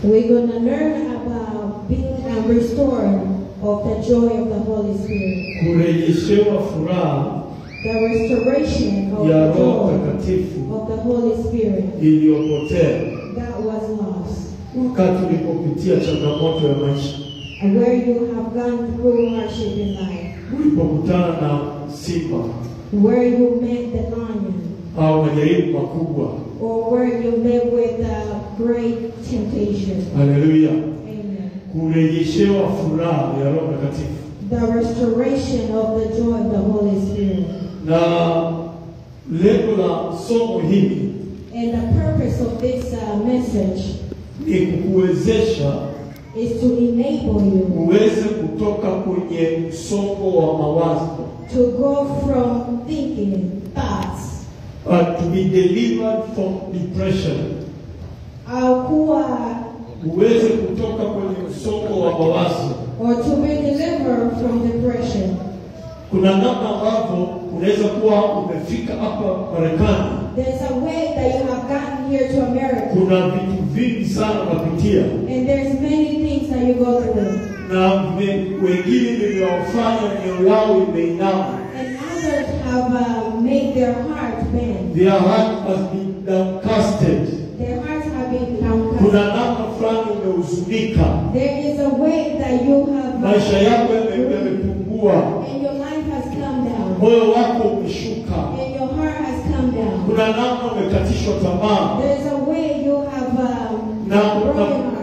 We're going to learn about being restored of the joy of the Holy Spirit. Kurejeshewa furaha The restoration of ya the Roho joy Mtakatifu of the Holy Spirit iliyopotea that was lost. wakati ulipopitia changamoto ya maisha, And where you have gone through hardship in life. ulipokutana na simba Where you met the lion. au majaribu makubwa. Or where you met with a great temptation. Haleluya. Amen. Kurejeshewa furaha ya Roho Mtakatifu. The restoration of the joy of the Holy Spirit. Na lengo la somo hili And the purpose of this message ni kukuwezesha is to enable you uweze kutoka kwenye msongo wa mawazo, to go from thinking thoughts, to be delivered from depression. au kuwa, Uweze kutoka kwenye msongo wa mawazo. or to be delivered from depression. Kuna namna ambavyo unaweza kuwa umefika hapa Marekani. There's a way that you have gotten here to America. Kuna vitu vingi sana unapitia. And there's many things that you go through. Na wengine waliofanya mioyo yao imeinama. And others have made their heart bend. Their heart has been downcasted. Their hearts have been downcast. Kuna namna fulani umehuzunika. There is a way that you have Maisha yako yamepungua. and your life has come down. Moyo wako umeshuka. And your heart has come down. Kuna namna umekatishwa tamaa. There's a way you have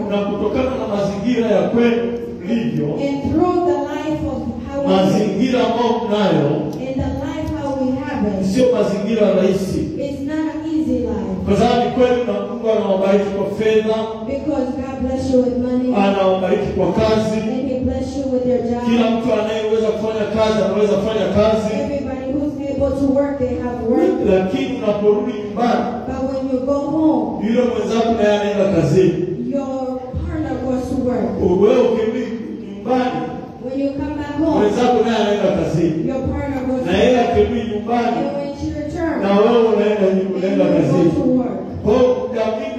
Na kutokana na mazingira ya kwenu ulivyo, and through the life of how we live, mazingira ambayo mnayo and the life how we have it, sio mazingira rahisi. it's not an easy life. Kwa sababu kweli na Mungu anawabariki kwa fedha, Because God bless you with money, anawabariki kwa kazi. and He bless you with your job. Kila mtu anayeweza kufanya kazi anaweza kufanya kazi. Everybody who's able to work, they have work. Lakini unaporudi nyumbani, But when you go home, yule mwenzako naye anaenda kazini. your partner goes to work. Wewe ukirudi nyumbani, When you come back home, mwenzako naye anaenda kazini. your partner goes to Na yeye work. akirudi nyumbani, And when you return, na wewe unaenda and you kazini. go to work. Kwa hiyo jamii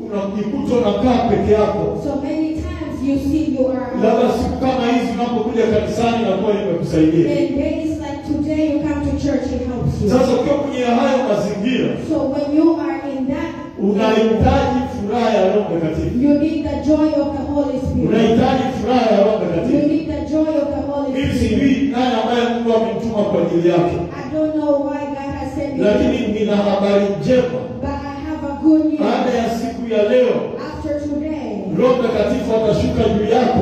unajikuta unakaa peke yako. So many times you see you are Labda siku kama hizi unapokuja kanisani na kwa imekusaidia. and days like today you come to church, it helps you. Sasa ukiwa kwenye hayo mazingira, So when you are in that, unahitaji furaha ya Roho Mtakatifu. you need the joy of the Holy Spirit. Unahitaji furaha ya Roho You Mtakatifu. need the joy of the Holy Mimi Spirit. sijui nani ambaye Mungu amemtuma kwa ajili yake. I don't know why God has sent me, Lakini nina habari njema. but I have a good news. Baada ya siku ya leo, After today, Roho Mtakatifu atashuka juu yako.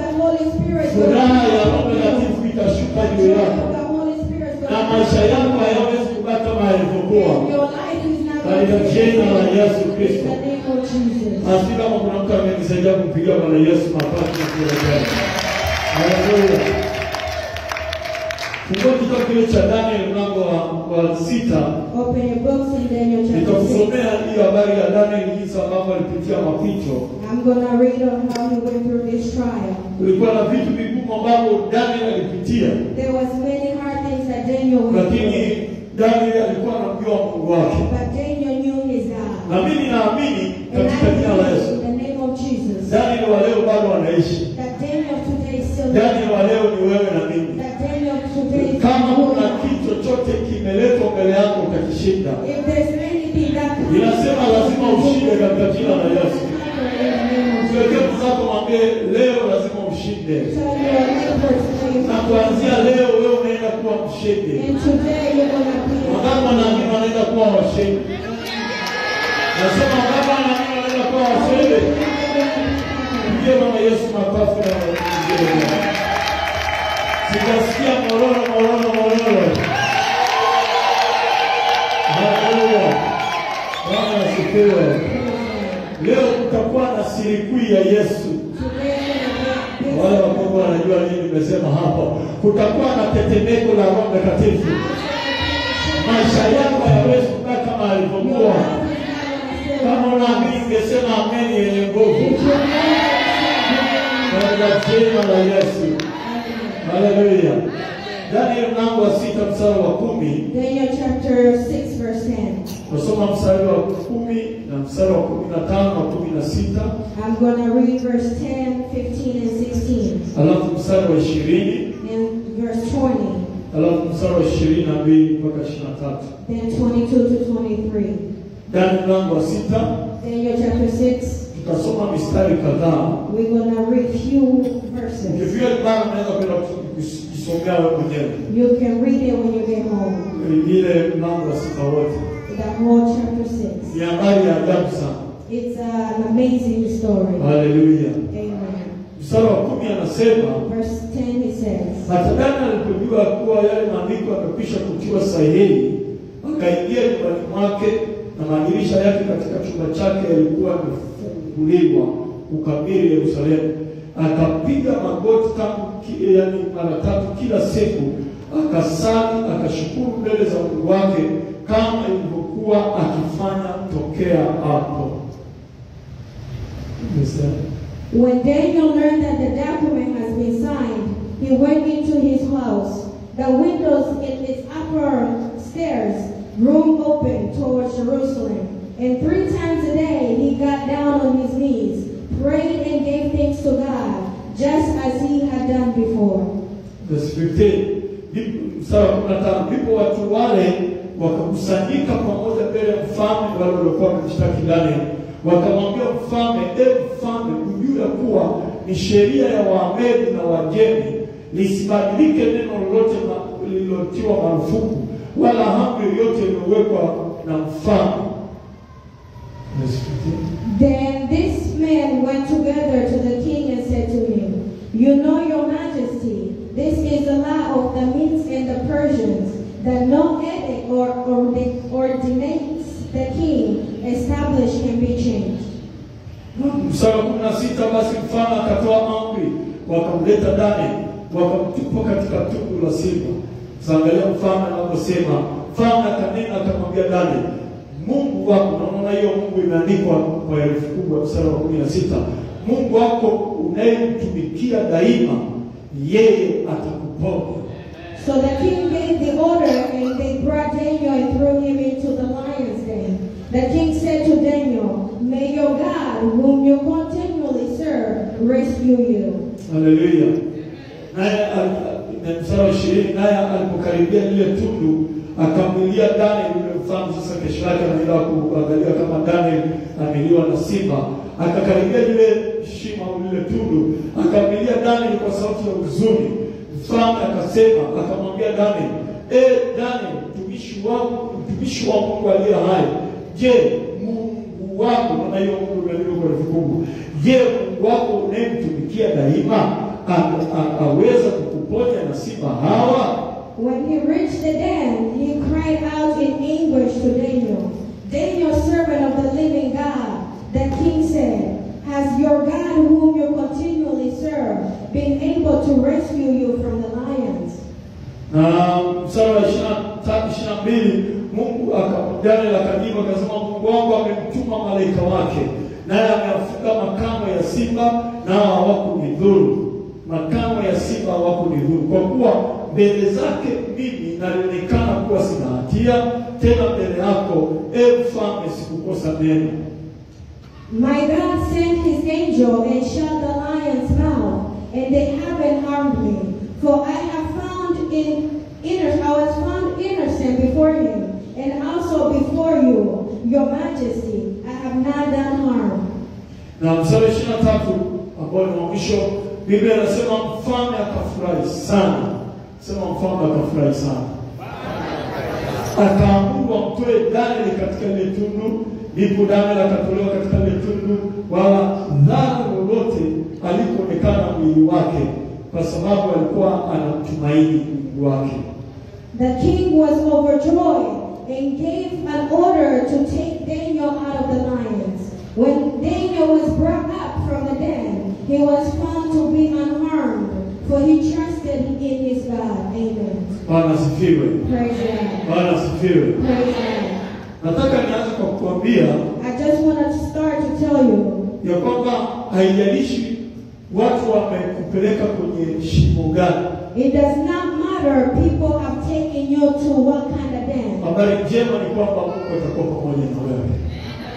the Holy Spirit will Furaha ya Roho come. Mtakatifu itashuka The juu joy yako. of the Holy Spirit will Na come. maisha yako hayawezi kubaki kama yalivyokuwa. And your life is not Katika jina la Yesu in Kristo. the name of Jesus. Asi kama kuna mtu amenisaidia kumpigia Bwana Yesu mapafu na kuelekea. Haleluya. Fungua kitabu kile cha Daniel mlango wa 6. Open your books in Daniel chapter 6. Nitakusomea hiyo habari ya Daniel jinsi ambavyo alipitia mapito. I'm going to read on how he went through this trial. Kulikuwa na vitu vigumu ambavyo Daniel alipitia. There was many hard things that Daniel went Lakini through. Daniel alikuwa anamjua Mungu wake. But Daniel knew his God. Na mimi naamini And katika jina la I Yesu. believe in the name of Jesus Daniel wa leo bado anaishi. that Daniel today is still Daniel wa leo ni wewe na mimi. that Daniel today is Kama kuna still kitu chochote kimeletwa mbele yako utakishinda. If there's anything that Inasema lazima ushinde katika jina la Yesu. Usiweke mzako mwambie leo lazima ushinde. Na kuanzia leo wewe unaenda kuwa mshindi. and today you're going to be Wangapi na mimi wanaenda kuwa washindi? Nasema wangapi na mimi wanaenda kuwa washindi? Ndiye Bwana Yesu mapafu na mzee. Sikasikia mororo. Haleluya. Bwana asifiwe. Leo kutakuwa na siri kuu ya Yesu. Wale ambao wanajua nini nimesema hapa. Kutakuwa na tetemeko la Roho Mtakatifu. Maisha yako hayawezi kukaa kama alivyokuwa. Kama unaamini ungesema amen yenye nguvu. Kwa jina la Yesu. Haleluya. Daniel mlango wa 6 mstari wa 10. Daniel chapter 6 verse 10. Tunasoma mstari wa 10 na mstari wa 15 na 16. I'm going to read verse 10, 15, and 16. Alafu mstari wa 20. And verse 20. Alafu mstari wa 22 mpaka 23. Then 22 to 23. Daniel mlango wa 6. Daniel chapter 6. Tutasoma mistari kadhaa. We're going to read few verses. Ukifika nyumbani unaweza kwenda kusomea wewe mwenyewe. You can read it when you get home. Ile mlango wa 6 wote. The whole chapter 6. Ni habari ya ajabu sana. It's an amazing story. Hallelujah. Amen. Mstari wa 10 anasema, Verse 10 it says, hata Daniel alipojua kuwa yale maandiko yamekwisha kutiwa sahihi, akaingia nyumbani mwake na madirisha yake katika chumba chake yalikuwa yamefunguliwa kukabili Yerusalemu. Akapiga magoti mara 3 kila siku, akasali, akashukuru mbele za Mungu wake kama ilivyokuwa akifanya tokea hapo. When Daniel learned that the document has been signed, he went into his house. The windows in its upper stairs room opened towards Jerusalem. And 3 times a day he got down on his knees, prayed and gave thanks to God, just as he had done before. Verse 15. Ndipo watu wale wakakusanyika pamoja mbele ya mfalme wale waliokuwa wamemshtaki Daniel. Wakamwambia mfalme, mfalme, ujue kuwa ni sheria ya Wamedi na Wajemi lisibadilike neno lolote lililotiwa marufuku wala amri yoyote iliyowekwa na mfalme. Then this man went together to the king and said to him, "You know, your majesty, this is the law of the Medes and the Persians, that no edict or ordinance the king established can be changed." Mstari wa 16, basi mfalme akatoa amri, wakamleta Daniel, wakamtupa katika tundu la simba. Angalia mfalme anaposema, mfalme akanena akamwambia Daniel, Mungu wako, naona hiyo Mungu imeandikwa kwa herufi kubwa mstari wa 16. Mungu wako unayemtumikia daima, yeye atakuponya. So the king gave the order, and they brought Daniel and threw him into the lion's den. The king said to Daniel, "May your God, whom you continually serve, rescue you." Hallelujah. Naye mstari wa 20, naye alipokaribia lile tundu, akamlilia Daniel yule mfalme. Sasa kesho yake anaenda kuangalia kama Daniel ameliwa na simba. Akakaribia lile shimo lile tundu, akamlilia Daniel kwa sauti ya huzuni. Mfalme akasema, akamwambia Daniel, Daniel, mtumishi wa Mungu aliye hai, je, Mungu wako, na hiyo Mungu ndio kwa vifungu, je, Mungu wako unayemtumikia daima aweza kukuponya na simba hawa? When he reached the den, he cried out in anguish to Daniel, "Daniel, servant of the living God." The king said, "Has your God, whom you continually serve, been able to rescue you from the lions?" Mstari wa 23-22, Mungu Daniel akajibu akasema, Mungu wangu amemtuma malaika wake, naye amewafunga makamo ya simba, nao hawakunidhuru. Makamo ya simba hawakunidhuru, kwa kuwa mbele zake mimi nalionekana kuwa sina hatia, tena mbele yako, mfalme, sikukosa neno. My God sent his angel and shut the lion's mouth, and they haven't harmed me. For I was found innocent before him, and also before you, your majesty. I have not done harm. Na mstari 23 ambao ni mwisho, Biblia inasema mfalme akafurahi sana. Sema mfalme akafurahi sana. Akaamuru amtoe Daniel katika ile tundu. Ndipo Daniel akatolewa katika ile tundu, wala dhara lolote alikuonekana mwili wake, kwa sababu alikuwa anamtumaini Mungu wake. The king was overjoyed and gave an order to take Daniel out of the lions. When Daniel was brought up from the den, he was found to be unharmed, for he trusted in his God. Amen. Bwana asifiwe. Praise God. Bwana asifiwe. Praise God. Nataka nianze kwa kukuambia, I just want to start to tell you, ya kwamba haijalishi watu wamekupeleka kwenye shimo gani, It does not matter people have taken you to what kind of dance. Habari njema ni kwamba Mungu atakuwa pamoja na wewe.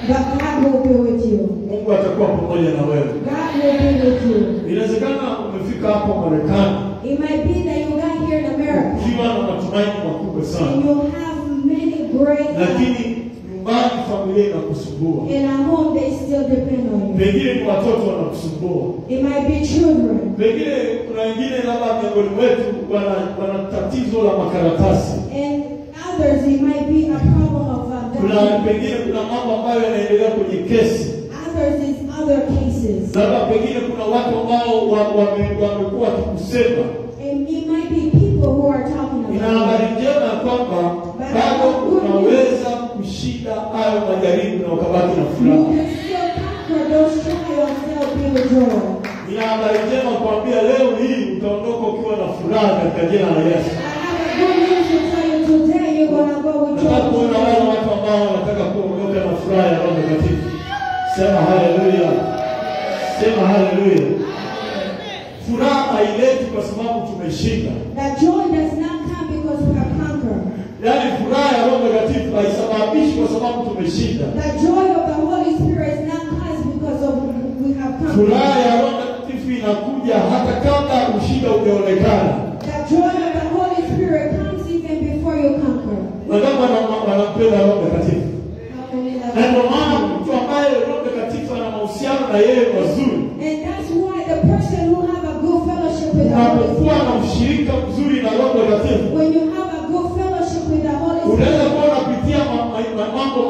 But God will be with you. Mungu atakuwa pamoja na wewe. God will be with you. Inawezekana umefika hapo Marekani. It might be that you got here in America. Ukiwa na matumaini makubwa sana. And you have many great. Lakini nyumbani familia inakusumbua. And at home they still depend on you. Pengine ni watoto wanakusumbua. It might be children. Pengine kuna wengine labda miongoni wetu wana tatizo la makaratasi. And others it might be a problem of pengine kuna mambo ambayo yanaendelea kwenye kesi. Others is other cases. Labda pengine kuna watu ambao wamekuwa wakikusema. And it might be people who are talking about. Ina habari njema kwamba bado unaweza kushinda hayo majaribu na ukabaki na furaha. You can still conquer those trials and still be with joy. Ina habari njema kuambia leo hii utaondoka ukiwa na furaha katika jina la Yesu. I have a good news to tell you today. You're going to go with joy. Nataka kuona wale watu ambao wanataka kuondoka na furaha ya Roho Mtakatifu. Sema haleluya. Sema haleluya. Furaha haileti kwa sababu tumeshinda. That joy does not come because we have conquered. Yaani furaha ya Roho Mtakatifu haisababishi kwa sababu tumeshinda. The joy of the Holy Spirit is not caused because of we have conquered. Furaha ya Roho Mtakatifu inakuja hata kabla ushindi hujaonekana. The joy of the Holy Spirit comes even before you conquer. Wanadamu wanampenda Roho Mtakatifu. Na ndio maana mtu ambaye Roho Mtakatifu ana mahusiano na yeye mazuri. And that's why the person who have a good fellowship with the Holy Spirit. Unapokuwa na ushirika mzuri na Roho Mtakatifu. When you have a good fellowship with the Holy Spirit. Unaweza kuwa unapitia mambo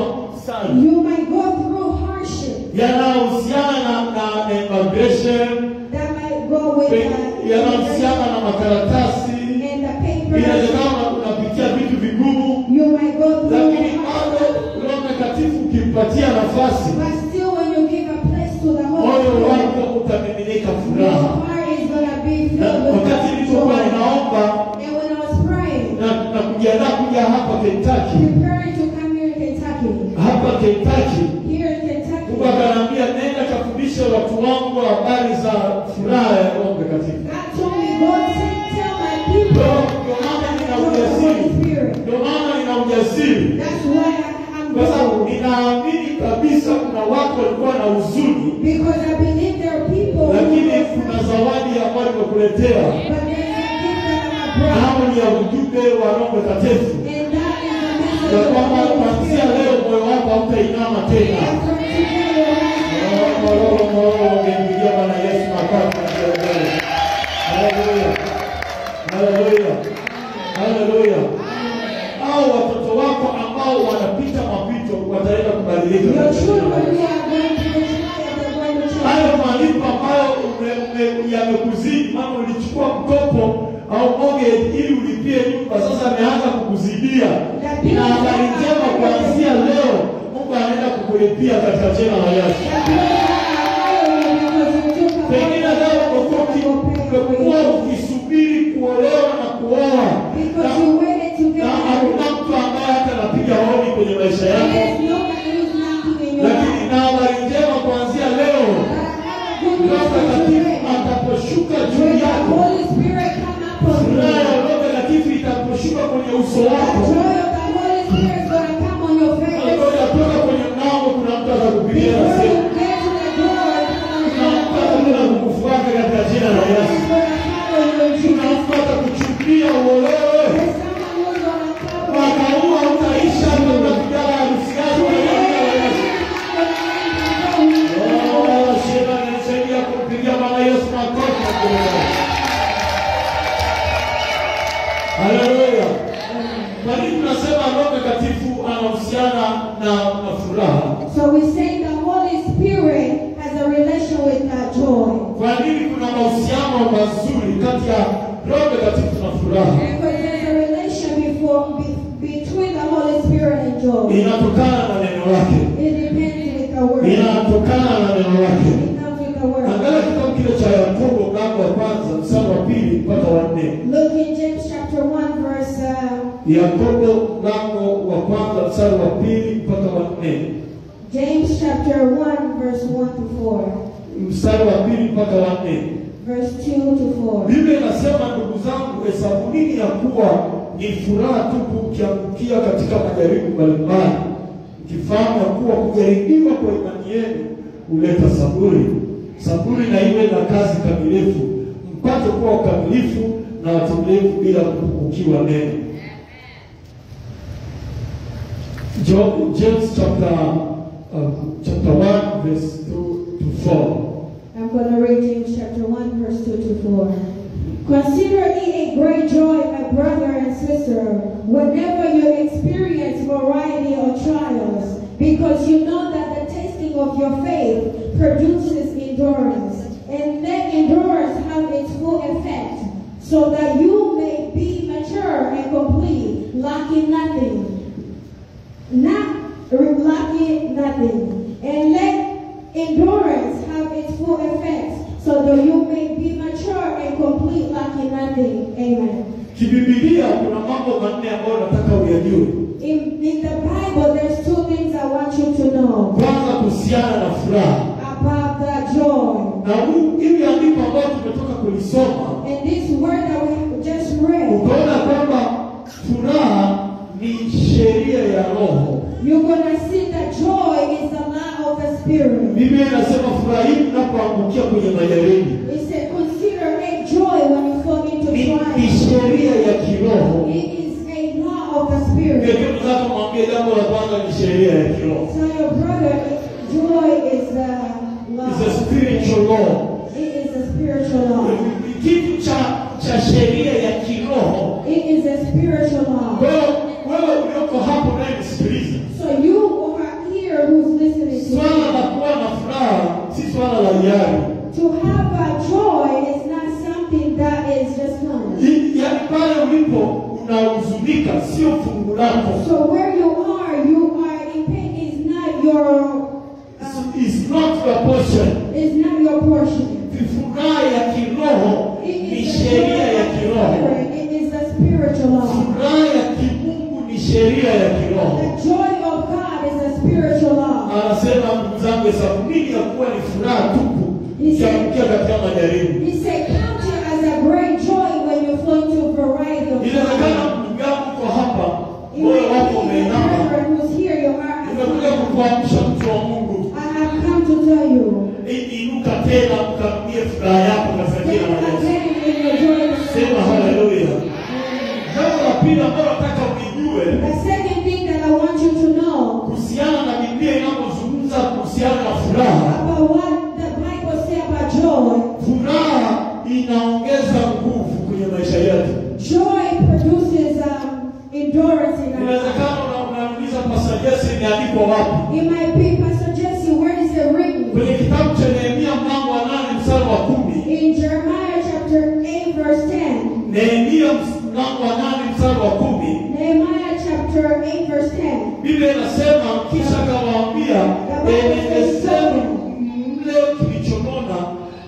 sana. You might go through hardship. Yanahusiana na immigration. That might go with yanahusiana na makaratasi. And the papers. Inawezekana unapitia vitu vigumu. You might go through. Lakini Roho Mtakatifu ukimpatia nafasi. But still when you give a place to the Holy Spirit. Moyo wako utamiminika furaha. Your heart is going to be filled with wakati nilipokuwa ninaomba. And when I was praying. Na kujiandaa kuja hapa Kentucky. Preparing to come here in Kentucky. Hapa Kentucky. Here in Kentucky. Mungu akaniambia nenda kafundisha watu wangu habari za furaha ya Roho Mtakatifu. God told me go tell my people. Ndio maana nina ujasiri. Ndio maana nina ujasiri. That's why I'm kwa sababu ninaamini kabisa kuna watu walikuwa na huzuni. Because I believe there are people. Lakini kuna zawadi ambayo nimekuletea. But there's a gift that I brought. Hapo ni ya ujumbe wa Roho Mtakatifu. And that is the message of the Holy Spirit. Kuanzia leo moyo wako hautainama tena. Ungempigia Bwana Yesu makofi na kelele. Haleluya. Haleluya. Haleluya. Hao watoto wako ambao wanapita mapito wataenda kubadilika. Hayo malipo ambayo yamekuzidi, mama ulichukua mkopo au mortgage ili ulipie nyumba, sasa ameanza kukuzidia. Na habari njema kuanzia leo Mungu anaenda kukulipia katika jina la Yesu. Pengine leo umekuwa ukisubiri kuolewa na kuoa. Na hakuna mtu ambaye hata anapiga hodi kwenye maisha yako. Lakini na habari njema kuanzia leo Roho Mtakatifu ataposhuka juu yako. Furaha ya Roho Mtakatifu itaposhuka kwenye uso wako. Unatoka kwenye mlango kuna mtu atakupigia na simu. Kuna mtu atakuja kukufuata katika jina la Yesu. Kuna mtu atakuchukia uolewe. Mwaka huu hautaisha hata unapigana harusi yako na jina la Yesu. Shema nisaidia kumpigia Bwana Yesu makofi na kelele. Haleluya. Kwa nini tunasema Roho Mtakatifu anahusiana na furaha? So we say the Holy Spirit has a relation with joy. Kwa nini kuna mahusiano mazuri kati ya Roho Mtakatifu na furaha? Because there's a relation between the Holy Spirit and joy. Inatokana na neno lake. It depends with the word. Inatokana na neno lake. It comes with the word. Angalia kitabu kile cha Yakobo mlango wa kwanza mstari wa 2 mpaka wa 4. Look in James chapter 1 verse Yakobo mlango wa kwanza mstari wa 2 mpaka wa 4. James chapter 1 verse 1 to 4. Mstari wa 2 mpaka wa 4. verse 2 to 4. Biblia inasema, ndugu zangu, hesabuni ya kuwa ni furaha tupu mkiangukia katika majaribu mbalimbali, mkifahamu ya kuwa kujaribiwa kwa imani yenu huleta saburi. Saburi na iwe na kazi kamilifu, mpate kuwa ukamilifu na watimilifu bila kupungukiwa neno. James chapter 1 verse 2 to 4. I'm going to read James chapter 1 verse 2 to 4. Consider it a great joy, my brother and sister, whenever you experience variety of trials, because you know that the testing of your faith produces endurance. And let endurance have its full effect, so that you may be mature and complete, lacking nothing. And let endurance have its full effect, so that you may be mature and complete, lacking nothing. Amen. Kibibilia kuna mambo manne ambayo nataka uyajue. In the Bible, there's two things I want you to know. Kwanza kuhusiana na furaha. About the joy. Na hili andiko ambalo tumetoka kulisoma. And this word that we just read. Utaona kwamba furaha ni sheria ya roho. You're going to see that joy is the law of the Spirit. Biblia inasema furahi unapoangukia kwenye majaribu. It said, consider it joy when you fall into trials. Ni sheria ya kiroho. It is a law of the Spirit. Ndio tunataka kumwambia jambo la kwanza ni sheria ya kiroho. So your brother, joy is the law. It's a spiritual law. It is a spiritual law. Kitu cha sheria ya kiroho. It is a spiritual law. Wewe ulioko hapo naye msikilize. So you who are here who's listening to swala la kuwa na furaha si swala la hiari. To have a joy is not something that is just common. Yaani pale ulipo unahuzunika sio fungu lako. So where you are in pain is not your is not your portion. It's not your portion. Furaha ya kiroho ni sheria ya kiroho. It is a spiritual law. Furaha ya kimungu ni sheria ya kiroho. The joy of God is a spiritual law. Anasema ndugu zangu, hesabuni ya kuwa ni furaha tupu mkiangukia katika majaribu. He said, count it as a great joy when you fall into a variety of trials. Inawezekana ndugu yangu uko hapa, moyo wako umeinama. Nimekuja kukuamsha mtu wa Mungu. I have come to tell you. Inuka tena ukarudie furaha yako katika jina la Yesu. Sema haleluya. Jambo la pili ambalo nataka unijue. The second thing that I want you to know. Kuhusiana na Biblia inapozungumza kuhusiana na furaha. About what the Bible says about joy. Furaha inaongeza nguvu kwenye maisha yetu. Joy produces endurance in our life. Inawezekana unauliza Pastor Jesse imeandikwa wapi? It might be, Pastor Jesse, where is it written? Kwenye kitabu cha Nehemia mlango wa 8 mstari wa 10. In Jeremiah chapter 8 verse 10. Nehemia mlango wa 8 mstari wa 10. Nehemiah chapter 8 verse 10. Biblia inasema kisha akawaambia, enendeni mle kilichonona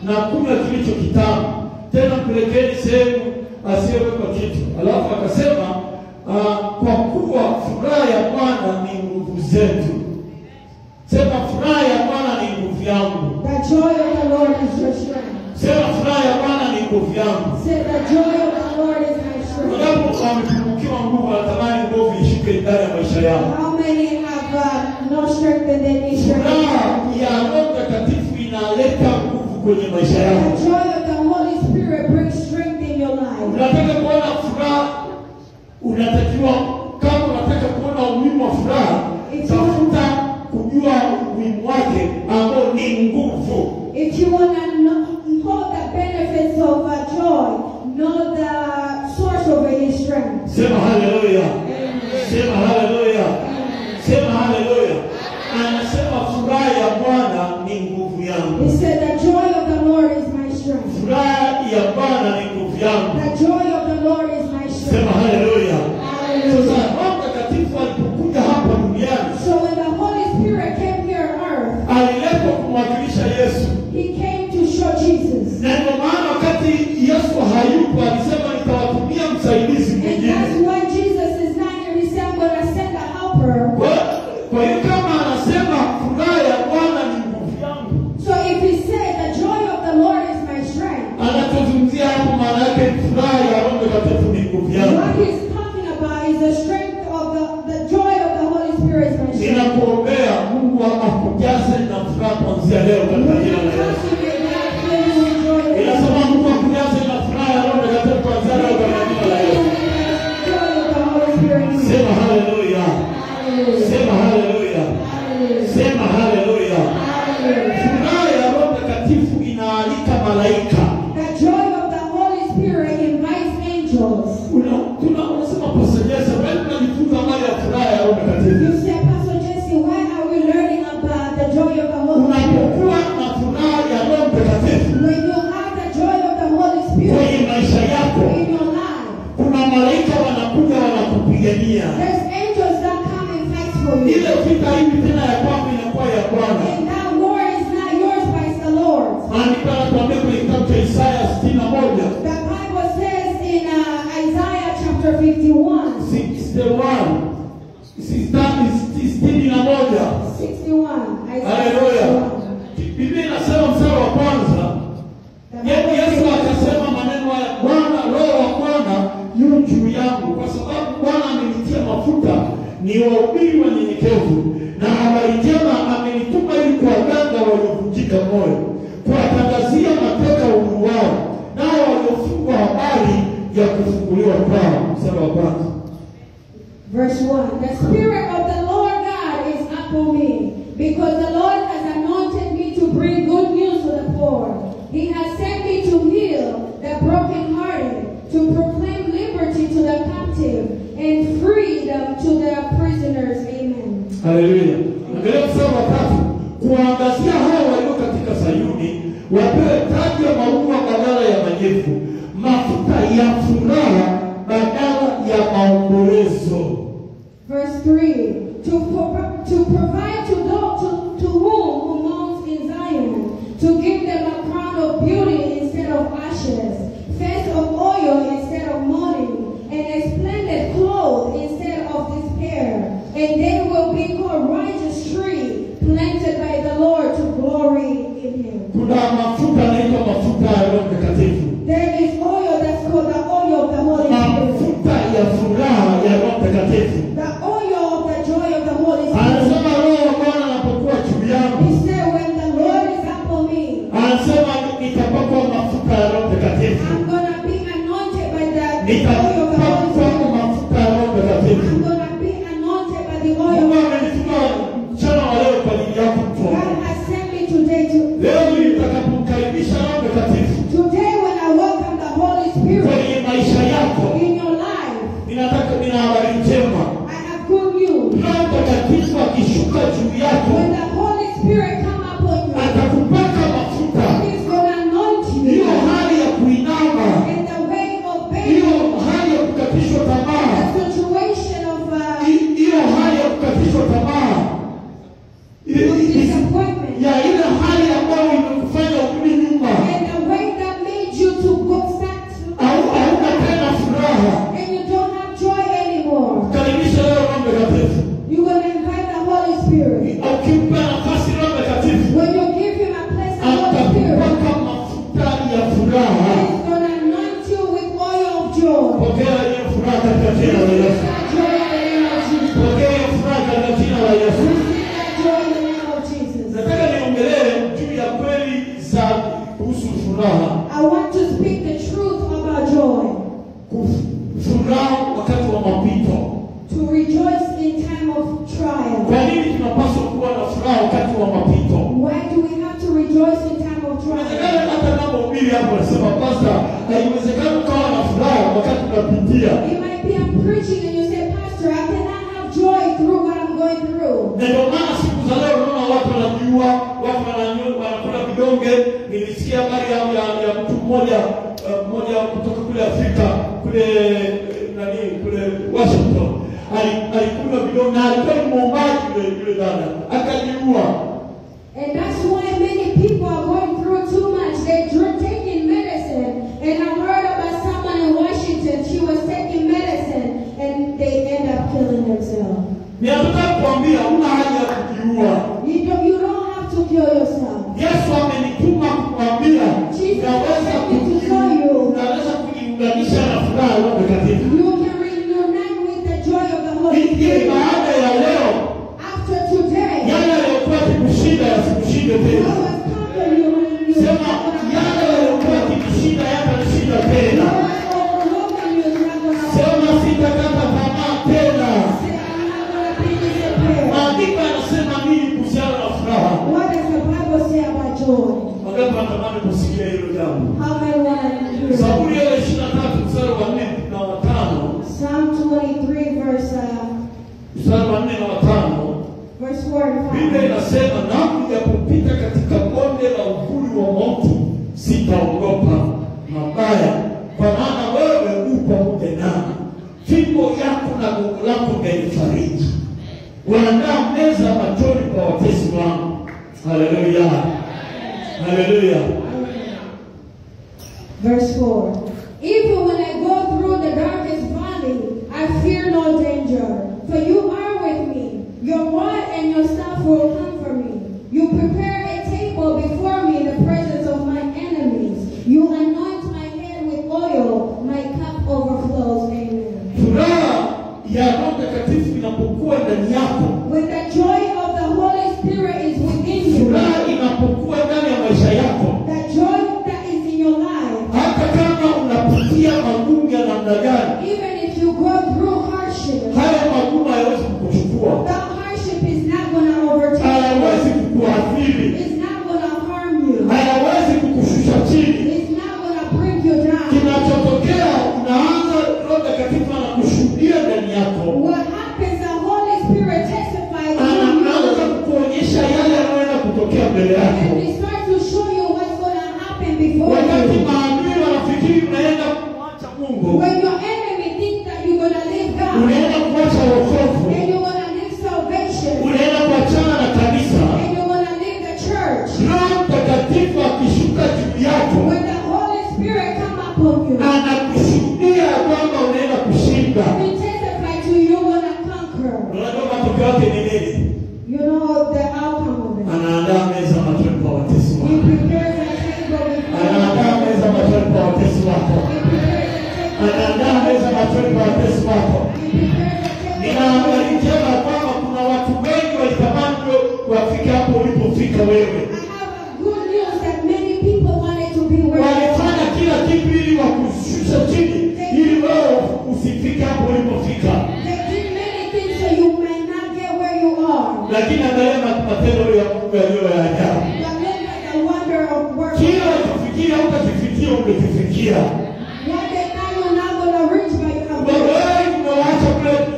na kunywa kilicho kitamu, tena mpelekeni sehemu asiyewekwa kitu. Alafu akasema kwa kuwa furaha ya Bwana ni nguvu zetu. Sema furaha ya Bwana ni nguvu yangu. The joy of the Lord is your strength. Sema furaha ya Bwana ni nguvu yangu. Say the joy of the Lord is my strength. Unapo umepungukiwa nguvu, natamani nguvu ishuke ndani ya maisha yako. How many have no strength and they need strength? Furaha ya Roho Mtakatifu inaleta nguvu kwenye maisha yako. The joy of the Holy Spirit brings strength in your life. Unataka kuona furaha, unatakiwa kama unataka kuona umuhimu wa furaha, tafuta kujua umuhimu wake ambao ni nguvu. If you want to know the benefits of joy, know the source of his strength. Sema haleluya. Sema haleluya. Sema haleluya. Anasema furaha ya Bwana ni nguvu yangu. He said the joy of the Lord is my strength. Furaha ya Bwana ni nguvu yangu. The joy of the Lord is my strength. Sema haleluya. Hallelujah. Sasa Roho Mtakatifu alipokuja hapa duniani, So when the Holy Spirit came here on earth, aliletwa kumwakilisha Yesu. he came to show Jesus. Na ndio maana wakati Yesu hayupo alisema nitawatumia msaidizi And mwingine. that's why Jesus is not here. He said, I'm going to send a helper. Kwa hiyo kama anasema furaha ya Bwana ni nguvu yangu, So if he said the joy of the Lord is my strength, malaika. The joy of the Holy Spirit invites angels. Unasema Pastor Jesse, wewe unajifunza habari ya furaha ya Roho Mtakatifu. You say, Pastor Jesse, why are we learning about the joy of the Holy Spirit? Unapokuwa na furaha ya Roho Mtakatifu, When you have the joy of the Holy Spirit kwenye maisha yako, in your life, kuna malaika wanakuja wanakupigania. there's angels that come and fight for you. Ile vita hivi tena ya kwako inakuwa ya Bwana. And that war is not yours, but it's the Lord's. Andika tuambie kwenye kitabu cha Isaya 61. The Bible says in Isaiah chapter 51. 61. 61. Haleluya. Biblia inasema mstari wa kwanza, Yesu akasema maneno haya, Bwana, Roho wa Bwana yu juu yangu, kwa sababu Bwana amenitia mafuta niwahubiri wanyenyekevu, na habari njema amenituma ili kuwaganga waliovunjika moyo, kuwatangazia mateka uhuru wao, nao waliofungwa habari ya kufunguliwa kwao. Mstari wa kwanza. Verse 1. The Spirit of the Lord God is upon me, because the Lord has anointed me to bring good news to the poor. He has sent me to heal the brokenhearted, to proclaim liberty to the captive, and freedom to the prisoners. Amen. Haleluya. Angalia mstari wa tatu. Kuangazia hao walio katika Sayuni, wapewe taji ya maua badala ya majivu, mafuta ya furaha badala ya maombolezo. Verse 3. To provide to those to whom who mourns in Zion, to give them a crown of beauty instead of ashes, face of oil instead of mourning, and a splendid cloth instead of despair. And they will be called righteous tree, planted by the Lord to glory in Him. Kuna mafuta yanaitwa mafuta ya Roho Mtakatifu. There is oil that's called the oil of the Holy Spirit. Mafuta ya furaha ya Roho Mtakatifu. The oil of the joy of the Holy Spirit. Anasema Roho wa Bwana anapokuwa juu yangu, He said, when the Lord is upon me, anasema nitapakwa mafuta ya Roho Mtakatifu. I'm going to be anointed by the oil of the Holy Nitapakwa Spirit. mafuta ya Roho Mtakatifu. I'm going to be anointed by the oil of Mungu the Holy amenituma mchana wa leo kwa ajili yako Spirit. mtu. God has sent me today to Leo nitakapomkaribisha Roho Mtakatifu today when I welcome the Holy Spirit kwenye maisha yako, in your life. nina habari njema. I have good news. Roho Mtakatifu akishuka juu yako, When the Holy Spirit come upon you, atakupaka mafuta. He's going to anoint Hiyo you. hali ya kuinama, In the way of hiyo faith, hali ya kukatishwa the tamaa, situation of hiyo hali ya kukatishwa tamaa, disappointment, ya ile hali ambayo imekufanya urudi nyuma, and the way that made you to go back to, hauna tena furaha. and you don't have joy anymore. Karibisha leo Roho Mtakatifu. You're going to invite the Holy Spirit. Ukimpa nafasi Roho Mtakatifu, When you give Him a place, the Holy Spirit atakupaka mafuta ya furaha. is going to anoint you with oil of joy. Pokea hiyo furaha katika jina la Yesu. That joy in the name of Jesus. Pokea hiyo furaha katika jina la Yesu. Receive that joy in the name of Jesus. Nataka niongelee juu ya kweli za kuhusu furaha. I want to speak the truth about joy. Furaha wakati wa mapito. To rejoice in time of trial. Kwa nini tunapaswa kuwa na furaha wakati wa mapito? Why do we have to rejoice in time of trial? Inawezekana hata kama ubiri hapo nasema pastor, haiwezekani ukawa na furaha wakati unapitia. It might be I'm preaching and you say, Pastor, I cannot have joy through what I'm going through. Na ndio maana siku za leo unaona watu wanajiua, watu wanakula vidonge. Nilisikia habari ya mtu mmoja kutoka kule Afrika, kule Washington. Alikula vidonge na alikuwa ni mwombaji yule dada, akajiua. And that's why many people are going through too much. They're taking medicine. And I heard about someone in Washington. She was taking medicine and they end up killing themselves. Ninataka kuambia una haja ya kujiua. You don't have to kill yourself. Yesu amenituma kukuambia unaweza kujiunganisha na furaha ya Roho Mtakatifu. You can reunite with the joy of the Holy Hii Spirit. baada ya leo, After today, yale yaliyokuwa yakikushinda yasikushinde tena. Wangapi wanatamani kusikia hilo jambo? How many want to hear? Zaburi ya 23 mstari wa 4 na 5. Psalm 23 verse Mstari wa 4 na 5. verse 4 and 5. Biblia inasema namu ya kupita katika bonde la uvuli wa mauti sitaogopa mabaya, kwa maana wewe upo pamoja nami. Fimbo yako na gongo lako vinifariji. Waandaa meza machoni pa watesi wangu. Haleluya. Haleluya. Verse 4. Even when I go through the darkest valley, I fear no danger, for you are with me. Your rod and your staff will comfort me. You prepare a table before me in the presence of my enemies. You anoint my head with oil, my cup overflows. Amen. Furaha ya Roho Mtakatifu inapokuwa ndani yako, When the joy of the Holy Spirit is within you, furaha inapokuwa ndani ya maisha yako, the joy that is in your life, hata kama unapitia magumu ya namna gani, even if you go through hardship, haya magumu hayawezi kukuchukua, the hardship is not going to overtake you. hayawezi kukuathiri, It's not going to harm you. hayawezi kukushusha chini. It's not going to bring you down. Kinachotokea, unaanza Roho Mtakatifu anakushuhudia ndani yako, What happens, the Holy Spirit testifies to anaanza you. kukuonyesha yale yanayoenda kutokea mbele yako. And He starts to show you what's going to happen before Wakati you. maadui wanafikiri unaenda kumwacha Mungu, When your enemy thinks that you're going to leave God, unaenda kuacha wokovu, and you're going to leave salvation, unaenda kuachana na kanisa, and you're going to leave the church, Roho Mtakatifu akishuka juu yako, when the Holy Spirit come upon you, anakushuhudia kwamba unaenda kushinda. He testify to you, you're going to conquer. Unajua matokeo yake ni nini? You know the outcome of it. Anaandaa meza machoni pa watesi He wako. prepares a table before you. Anaandaa meza machoni pa watesi wako. He prepares a table. Anaandaa meza machoni pa watesi wako. He prepares a table. Nina habari njema kwamba kuna watu wengi walitamani wafike hapo ulipofika wewe. I have a good news that many people wanted to be where you Walifanya are. kila kitu ili wakushusha chini, ili wewe usifike hapo ulipofika. They did many things so you may not get where you are. Lakini angalia matendo ya Mungu yaliyo ya ajabu. But look at the wonder of work. Kila ukifikiria utakifikia umekifikia. What they thought you're not going to reach, but you have Wewe reached. umewaacha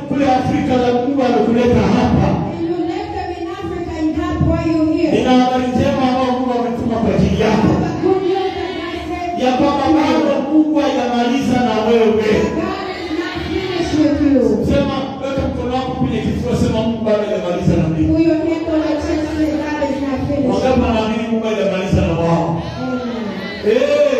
kule Afrika na Mungu anakuleta hapa. And you left them in Africa and God brought you here. Nina habari njema ambayo Mungu ametuma kwa ajili I yako. have a good news that God said Ya kwamba bado Mungu hajamaliza na wewe. God is not finished with you. Sema weka mkono wako kwenye kifua, sema Mungu bado hajamaliza na mimi. Put your hand on your chest and say God is not finished. Wangapi wanaamini Mungu hajamaliza na wao? Amen.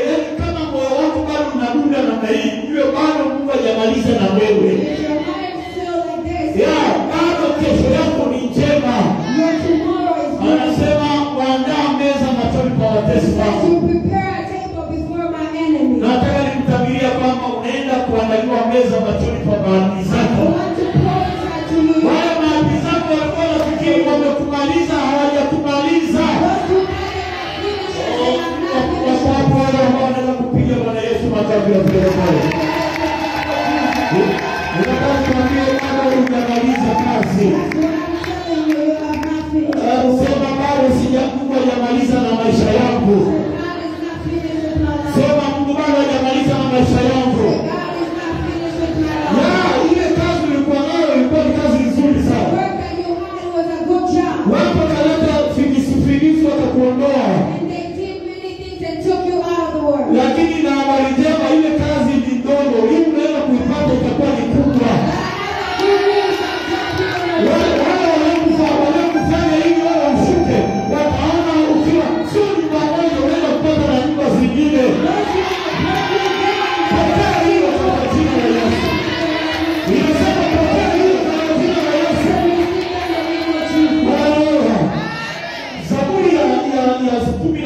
Yaani kama moyo wako bado unadunda namna hii, ujue bado Mungu hajamaliza na wewe. If your heart is still like this, Bado kesho yako ni njema. your tomorrow is good. Anasema waandaa meza machoni pa watesi As wako. you prepare a table before my enemy, Nataka nikutabiria kwamba unaenda kuandaliwa meza machoni pa maadui I zako. want to prophesy to you. Wale maadui zako walikuwa wanafikiri wamekumaliza, hawajakumaliza. Those who think they are finished, they are not finished. Wapo wale ambao wanaweza kupiga Bwana Yesu makofi ya vigelegele. Unataka kuambia bado hujamaliza kazi. That's what I'm telling you, you have not finished. Sema bado Mungu hajamaliza na maisha yangu. God is not finished with my life. Sema Mungu bado hajamaliza na maisha yangu. God is not finished with my life. Ile kazi ulikuwa nayo ilikuwa ni kazi nzuri The sana. work that you had was a good job. Wapo kaleta figisu wakakuondoa. And they did many things and took you out of the world. Lakini na habari njema, ile kazi ni ndogo. Hii unaenda kuipata itakuwa ni kubwa. Wale waliokufanya hivi wale ushuke, wataona ukiwa sio nyumba moja, unaenda kupata na nyumba zingine. Pokea hiyo kwa jina la Yesu. Nimesema pokea hiyo kwa jina la Yesu. Haleluya. Zaburi ya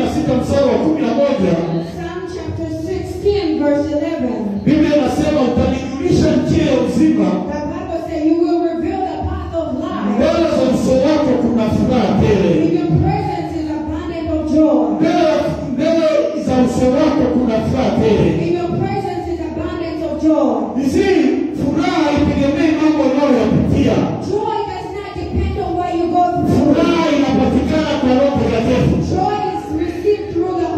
16 mstari wa 11. Psalm chapter 16 verse 11. Biblia inasema utanijulisha njia ya uzima. The Bible says you will reveal the path of life. Mbele za uso wako kuna furaha tele. In your presence is abundance of joy. Mbele za uso wako kuna furaha tele. In your presence is abundance of joy. Hizi furaha haitegemei mambo unayoyapitia. Joy does not depend on what you go through. Furaha inapatikana kwa Roho Mtakatifu. Joy is received through the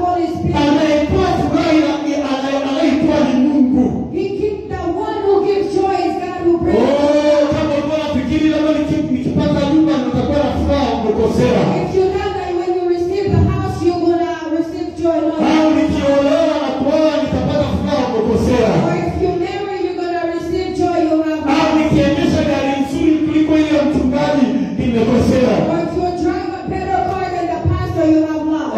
know. Au nikiolewa na kuoa nitapata furaha kukosea. Or if you marry, you're going to receive joy you have. Au nikiendesha gari nzuri kuliko ile mchungaji nimekosea. Or if you drive a better car than the pastor, you have lost.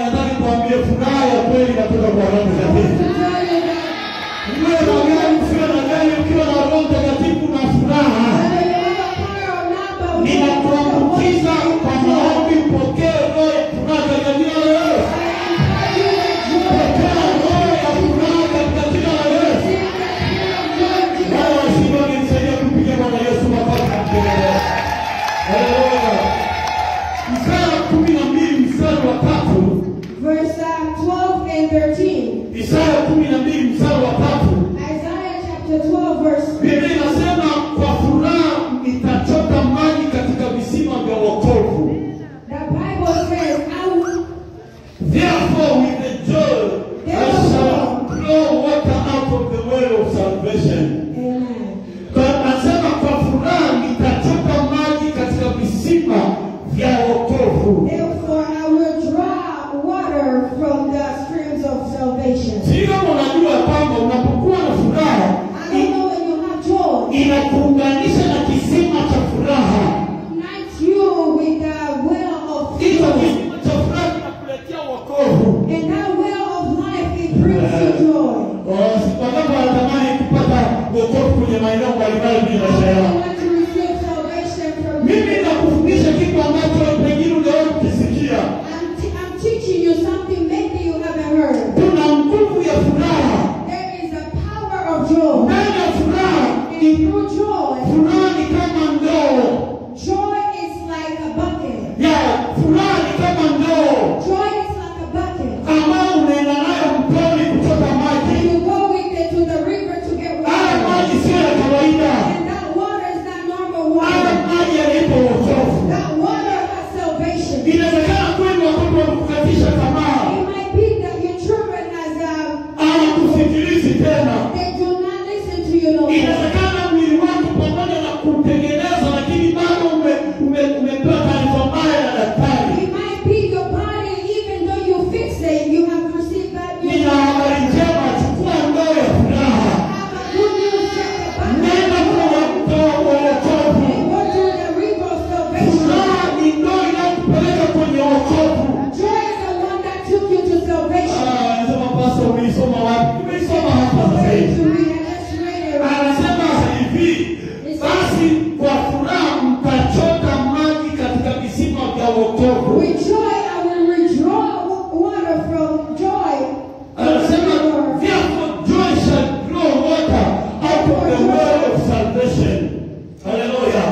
Nataka kuambia furaha ya kweli inatoka kwa Roho Mtakatifu. Wewe unaweza kuwa na gari ukiwa na Roho Mtakatifu na furaha. Ninakuambukiza kwa maombi, pokea roho ya furaha katika jina la Yesu. Pokea roho ya furaha katika jina la Yesu. Wale wasio nisaidia kupiga Bwana Yesu makofi na kelele. Haleluya. Isaya 12 mstari wa 3. Verse 12 and 13. Isaya 12 mstari wa 3. Isaiah chapter 12 verse 3. Biblia inasema kwa furaha nitachota maji katika visima vya wokovu. The Bible says, Therefore with the joy I shall draw water out of the well of salvation. Amen. Kwa anasema kwa furaha nitachota maji katika visima vya wokovu. Therefore I will draw water from the streams of salvation. Sio unajua kwamba unapokuwa na furaha I don't know when you have joy. inakuunganisha na kisima cha furaha. Unites you with the well of Hicho joy. kisima cha furaha kinakuletea wokovu. And that well of life, it brings you joy. Sababu anatamani kupata wokovu kwenye maeneo mbalimbali kwenye maisha I yao. want to receive salvation from Mimi you. nakufundisha kitu ambacho pengine hujawahi kukisikia. I'm teaching you something maybe you haven't heard. Kuna nguvu ya furaha. There is a power of joy. Ndani ya furaha, And through joy, furaha ni kama ndoo. joy is like a bucket. Furaha ni kama ndoo Joy is like a bucket. ambayo unaenda nayo mtoni kuchota And maji. you go with it to the river to get Haya water. maji sio ya kawaida. And that water is not normal Haya water. maji yalipo wokovu. That water has salvation. Inawezekana kweli watoto wanakukatisha tamaa. It might be that your children Hawakusikilizi tena. they do not listen to you no more. Inawezekana mwili wako pamoja na kutengeneza lakini bado umepewa taarifa mbaya na daktari. It might be your body, even though you fix it, you have received bad news. Nina habari njema, chukua ndoo ya furaha. Have a good news, check the Bible. Nenda kwa mto wa wokovu. And go to the river of salvation. Furaha ni ndoo inayokupeleka kwenye wokovu. Joy is the one that took you to salvation. Anasema pastor, umeisoma wapi? Umeisoma hapa sasa Let's hivi. read it. Let's read it. Anasema hivi, basi kwa furaha mtachota maji katika visima vya wokovu. With joy, I will withdraw water from joy. Anasema therefore joy shall draw water out of the well of salvation. Haleluya.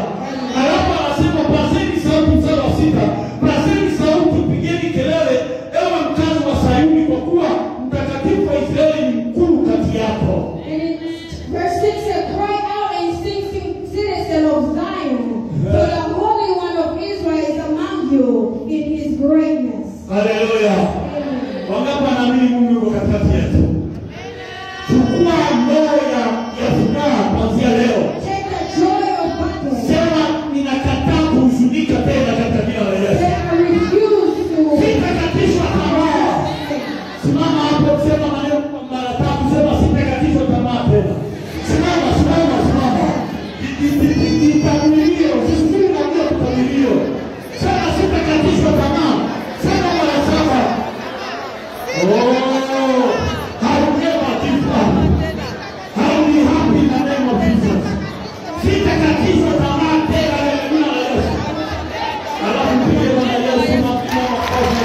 Alafu anasema paseni sauti, mstari wa 6. Paseni sauti, pigeni kelele, ewe mkazi wa Sayuni, kwa kuwa mtakatifu wa Israeli ni mkuu kati yako. And in verse 6 says, cry out and sing, citizen of Zion, for the Holy One of Israel is among you in his greatness. Haleluya. Amen. Wangapi wanaamini Mungu yuko katikati yetu? Chukua ndoo ya furaha kuanzia leo. Take the joy of bucket. Sema ninakataa kuhuzunika tena katika jina la Yesu. Say, I refuse to. Sitakatishwa tamaa. Simama hapo, sema maneno mara 3, sema sitakatishwa tamaa tena. Simama. Jitamilio, usisubiri na ndio kutamilio. Sema sitakatishwa tamaa. Sema mara 7. How never give up. How be happy in the name of Jesus. Sitakatishwa tamaa tena katika jina la Yesu. Alafu mpige Bwana Yesu makofi.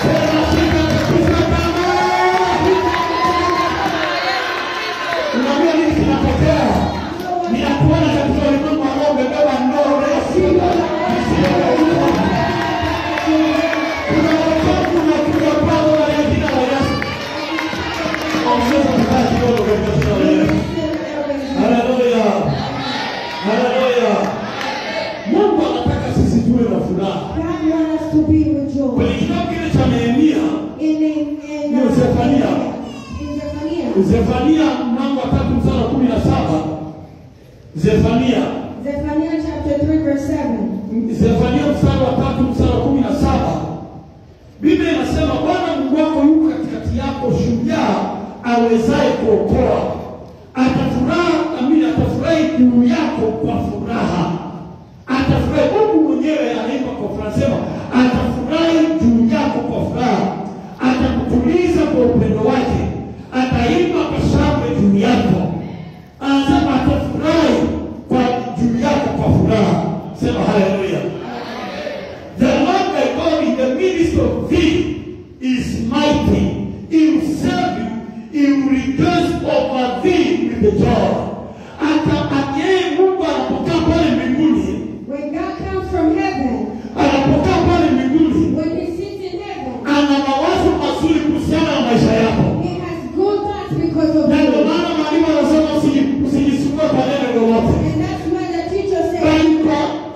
Sema sitakatishwa tamaa. Unajua nini kinatokea? Ninakuona katika ulimwengu ambao umebeba ndoo refu. Kuna wokovu unakuja kwako katika jina la Yesu. Ongeza kukaa kidogo katika jina la Yesu. Haleluya. Haleluya. Mungu anataka sisi tuwe na furaha. God wants us to be with joy. Kwenye kitabu kile cha Nehemia, Zefania mlango wa 3 mstari wa 17. Zefania chapter 3 verse 7. Zefania mstari wa 3 mstari wa 17. hapo shujaa awezaye kuokoa. Atafurahi juu yako kwa furaha. Atafurahi, Mungu mwenyewe anaimba kwa furaha, sema atafurahi juu yako kwa furaha. Atakutuliza kwa upendo wake. Ataimba kwa shangwe juu yako. Anasema atafurahi kwa juu yako kwa furaha. Sema haleluya. The Lord thy God in the midst of thee is mighty. He will serve you. He will rejoice over thee with the joy. Mungu anapokaa pale mbinguni, when God comes from heaven, anapokaa pale mbinguni, when he sits in heaven, ana mawazo mazuri kuhusiana na maisha yako. He has good thoughts because of Na you. ndio maana mwalimu anasema usijisumbue kwa neno lolote. And that's why the teacher says, Bali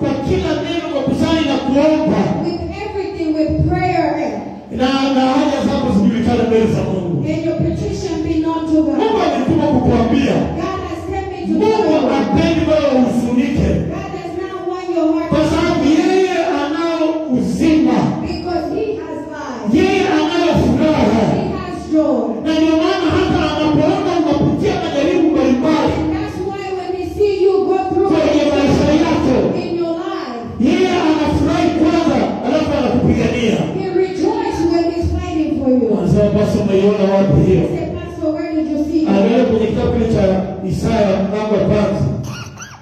kwa kila neno kwa kusali na kuomba, with everything, with prayer, na haja zako zijulikane mbele za Mungu. and your petition be known to God. Mungu alituma kukuambia. God has sent me to Mungu tell you. hapendi wewe uhusunike. God does not want your heart Kwa sababu yeye anao uzima. because he has life. Yeye anayo furaha. He has joy. Na ndio maana hata anapoona unapitia majaribu mbalimbali And that's why when he see you go through kwenye maisha yako, in your life, yeye anafurahi kwanza, alafu anakupigania. he rejoices when he's fighting for you. Anasema basi umeiona wapi hiyo? Say, Pastor, where did you see it? Angalia kwenye kitabu kile cha Isaya mlango wa kwanza.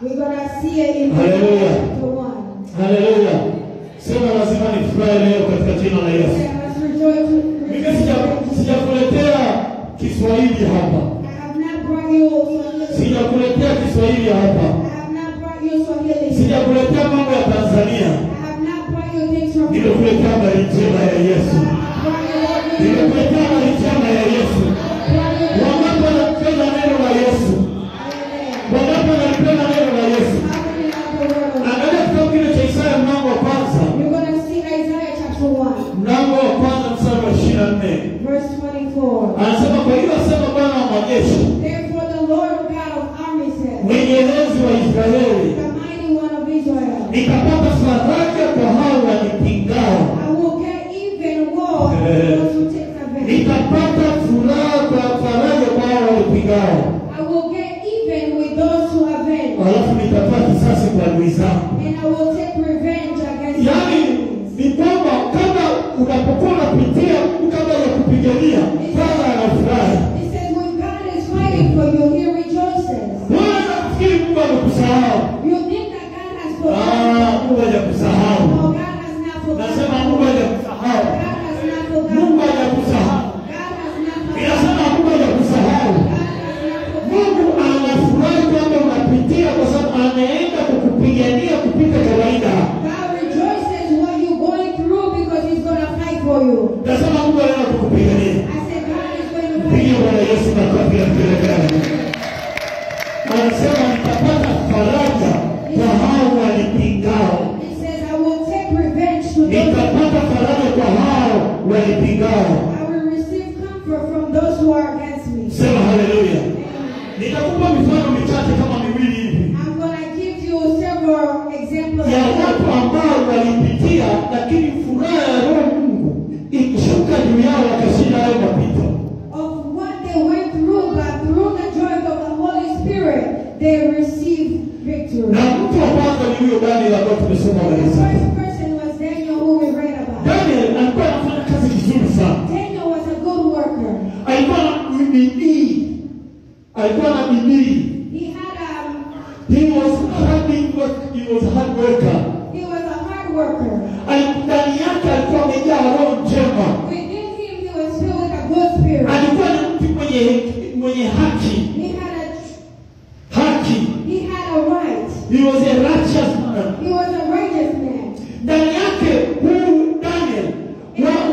We're going to see it in Hallelujah. chapter 1. Haleluya. Sema lazima nifurahi leo katika jina la Yesu. Say, I must rejoice. Mimi sijakuletea Kiswahili hapa. I have not brought you Swahili. Sijakuletea Kiswahili hapa. I have not brought you Swahili. Sijakuletea mambo ya Tanzania. I have not brought you things from Nimekuletea habari njema ya Yesu. Nimekuletea habari njema ya Yesu. Wangapi wanapenda neno la Yesu? Wangapi wanapenda neno la Yesu? Angalia kitabu kile cha Isaya mlango wa kwanza. You're going to see Isaiah chapter 1, Mlango wa kwanza mstari wa 24. verse 24. Anasema kwa hiyo asema Bwana wa majeshi, Therefore the Lord God of armies says, mwenye enzi wa Israeli, the mighty one of Israel, nikapata faraja kwa hao wanipingao. I will get even war with those who take revenge. Nikapata furaha kwa faraja kwa hao wanipingao. I will get even with those who avenge, Alafu nitatoa kisasi kwa adui zangu. and I will take revenge against my Yaani enemies. ni kwamba kama unapokuwa unapitia kabla ya kupigania, Bwana anafurahi. It says when God is fighting for you, he rejoices. Wewe unafikiri Mungu amekusahau? You think that God has forgotten. Mungu hajakusahau. No, God has not forgotten. Nasema Mungu hajakusahau. God has not forgotten. Mungu hajakusahau. God has not forgotten. Inasema Mungu hajakusahau. God has not forgotten. Mungu anafurahi kwamba unapitia kwa sababu anaenda kukupigania kupita kawaida. God rejoices what you're going through because he's going to fight for you. Nasema Mungu anaenda kukupigania. I said God is going to fight Pigia for Bwana you. Yesu makofi ya kilegani. Anasema nitapata faraja kwa hao wanipingao. It says I will take revenge to those. Nitapata faraja kwa hao wanipingao. I will receive comfort from those who are against me. Sema haleluya. Nitakupa mifano michache kama miwili hivi I'm going to give you several examples ya watu ambao walipitia, lakini furaha ya Roho Mungu ikishuka juu yao wakashinda hayo mapito. of what they went through, but through the joy of the Holy Spirit, they received victory. Na mtu wa kwanza ni huyo Daniel ambaye tumesoma The darasa. first person was Daniel, who we read about. Daniel alikuwa anafanya kazi vizuri sana. Daniel was a good worker. Alikuwa na bidii. Alikuwa na bidii. He had He was a hard worker. he was a hard worker. Ndani yake alikuwa amejaa roho njema. Within him, he was filled with a good spirit. Alikuwa ni mtu mwenye haki. He had a right. He was a righteous man. He was a righteous man. Ndani yake huyu Daniel,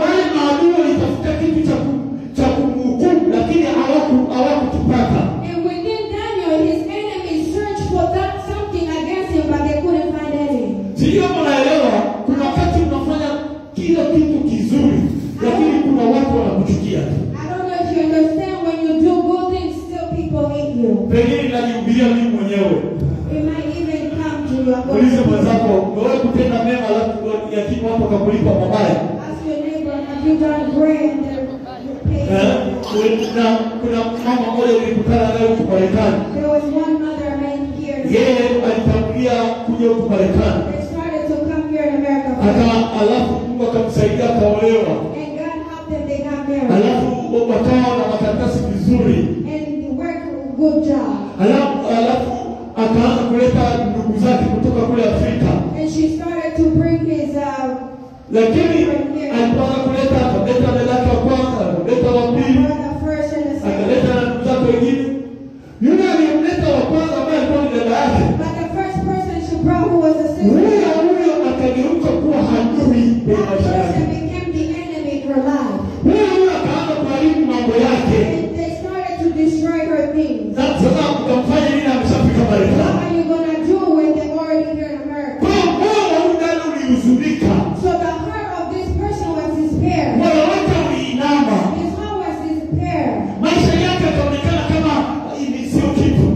wale maadui walitafuta kitu cha kumhukumu, lakini hawakukipata. And within Daniel, his enemies searched for something against him, but they couldn't find anything. Sio kama unaelewa, kuna wakati unafanya kila kitu kizuri, lakini kuna watu wanakuchukia. I don't know if you understand, when you do good things, still people hate you. Pengine najihubiria mimi mwenyewe. It might even come to you. Ulize mwenzako, wewe kutenda mema alafu yakimu hapo kakulipa mabaya. Ask your neighbor, have you done great and they're paid Kuna mama mmoja nilikutana naye huko Marekani. There was one mother I met here. Yeye alitangulia kuja huko Marekani. They started to come here in America. Alafu Mungu akamsaidia akaolewa. And God helped them, they got married. Alafu wakawa na makaratasi vizuri. And work good job. Alafu akaanza kuleta ndugu zake kutoka kule Afrika. And she started to bring his lakini alipoanza kuleta dada yake wa kwanza, dada wa pili, akaleta na ndugu zake wengine. Yule aliyemleta wa kwanza ambaye alikuwa ni dada yake, but the first person she brought who was a sister, huyo akageuka kuwa adui kwa maisha yake. became the enemy in her life. Huyo akaanza kuharibu mambo yake. And they started to destroy her things. Sasa utamfanya nini ameshafika Marekani? What are you going to do when they're already here in America? Kwa moyo unalo ulihuzunika. So the heart of this person was despair. Moyo wake uliinama. His heart was despair. Maisha yake yakaonekana kama sio kitu.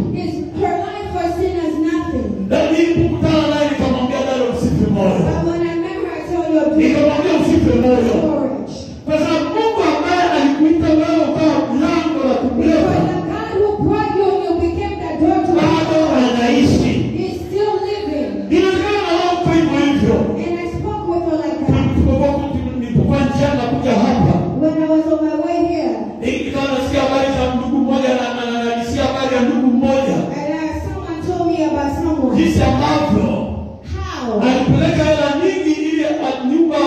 Her life was seen as nothing. Nilikutana naye nikamwambia dada usife moyo. But when I met her, I told you, nikamwambia usife moyo. courage. Kwa sababu Mungu ambaye alikuita wewe ukawa mlango la kubleka. Because the God who brought you and you became the door to bado anaishi. He's still living. Inawezekana na wao kwa hivyo. And I spoke with her like that. Nilipokuwa njiani kuja hapa. When I was on my way here. Nikawa nasikia habari za ndugu mmoja na ananisikia habari ya ndugu mmoja. And someone told me about someone. Jinsi ambavyo How? alipeleka hela nyingi ili nyumba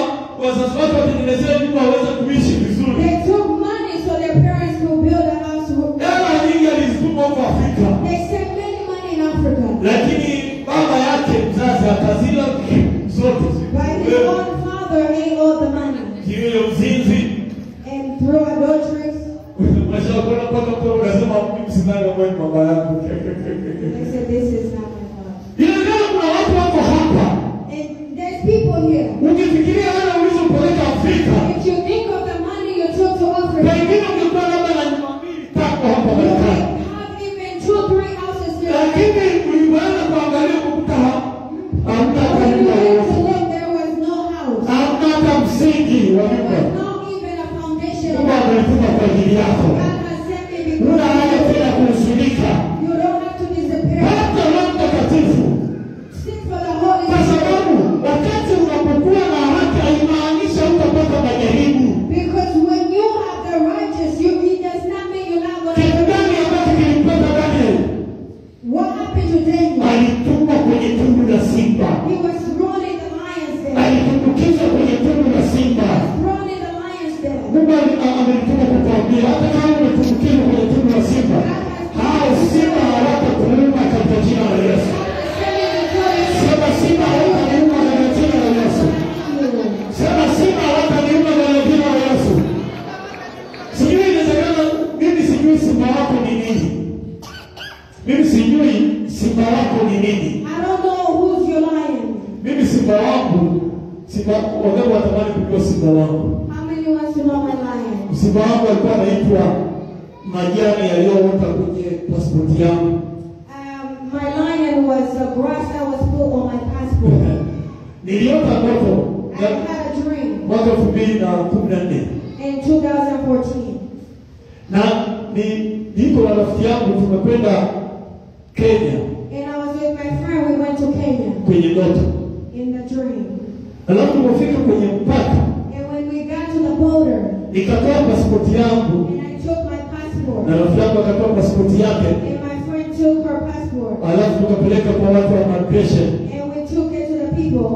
wazazi wake watengenezee nyumba waweze kuishi vizuri. They took money so their parents could build a house. Hela nyingi alizituma huko Afrika. They sent many money in Africa. Lakini baba yake mzazi akazila zote. But his own father ate all the money. Yule uzinzi. And through adulteries. Mashallah kuna paka mtu anasema mimi sina wewe baba yangu. They said this is not my father. Inawezekana kuna watu wako hapa. And there's people here. Ukifikiria wewe ulizopeleka Afrika. If you think of the money you took to Africa. Pengine ungekuwa labda na nyumba mbili tatu hapa You Marekani. have even 2-3 houses here. Lakini ulipoanza kuangalia ukuta hamna When you nyumba went yoyote. to look, there was no house. Hamna hata msingi wa There nyumba. was not even a foundation. Mungu amelituma kwa ajili yako. God has sent me Una because haja tena kuhuzunika. you don't have to disappear. Hata Roho Mtakatifu. Seek for the Holy Kwa Spirit. sababu wakati unapokuwa na haki haimaanishi utapata majaribu. Because when you have the righteous, it does not mean you're not going Kitu to. gani ambacho kilimpata Daniel? What happened to Daniel? Alitumwa kwenye tundu la simba. He was thrown in the lion's den. Alitumbukizwa kwenye tundu la simba. Thrown in the lion's den. Mungu amenituma kukuambia hata kama umetumbukizwa kwenye tundu la simba, hao simba hawatakuuma katika jina la Yesu. Sema simba hawataniuma katika jina la Yesu. Sema simba hawataniuma katika jina la Yesu. Sijui inawezekana mimi sijui simba wako ni nini. Mimi sijui simba wako ni nini. I don't know who's your lion. Mimi simba wangu, simba wangu watamani kujua simba wangu. How many wants to know my lion? Simba wangu alikuwa anaitwa majani yaliyoota kwenye pasipoti yangu. My lion was a grass that was put on my passport. Niliota ndoto I had a dream mwaka 2014. in 2014. Na niko na rafiki yangu tumekwenda Kenya. And I was with my friend, we went to Kenya. Kwenye ndoto. In the dream. Alafu tulipofika kwenye mpaka. And when we got to the border. Nikatoa pasipoti yangu. And I took my passport. Na rafiki yangu akatoa pasipoti yake. And my friend took her passport. Alafu tukapeleka kwa watu wa migration. And we took it to the people.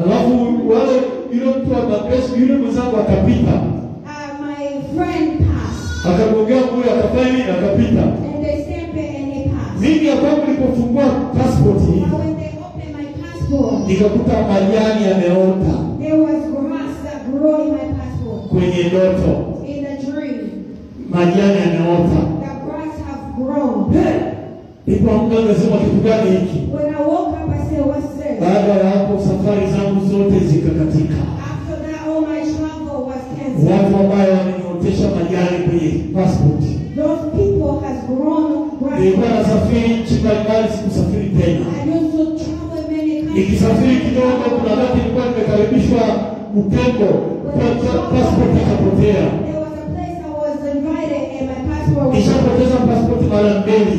Alafu wale yule mtu wa migration yule mwenzangu akapita. My friend passed. Akagongea kule akafanya nini akapita. And they stamped it and he passed. Mimi hapo nilipofungua passport hii. But when they opened my passport. Nikakuta majani yameota. There was grass that grew in my passport. Kwenye ndoto. In the dream. Majani yameota. The grass have grown. Ndipo Mungu anasema kitu gani hiki? When I woke up, I said, what's this? Baada ya hapo safari zangu zote zikakatika. After that, all my travel was canceled. Watu ambao wameniotesha majani kwenye passport. Those people has grown grass. Nilikuwa nasafiri nchi mbalimbali, sikusafiri tena. I used to travel many countries. Nikisafiri kidogo, kuna wakati nilikuwa nimekaribishwa Upengo, passport ikapotea. There was a place I was invited nishapoteza passport mara mbili.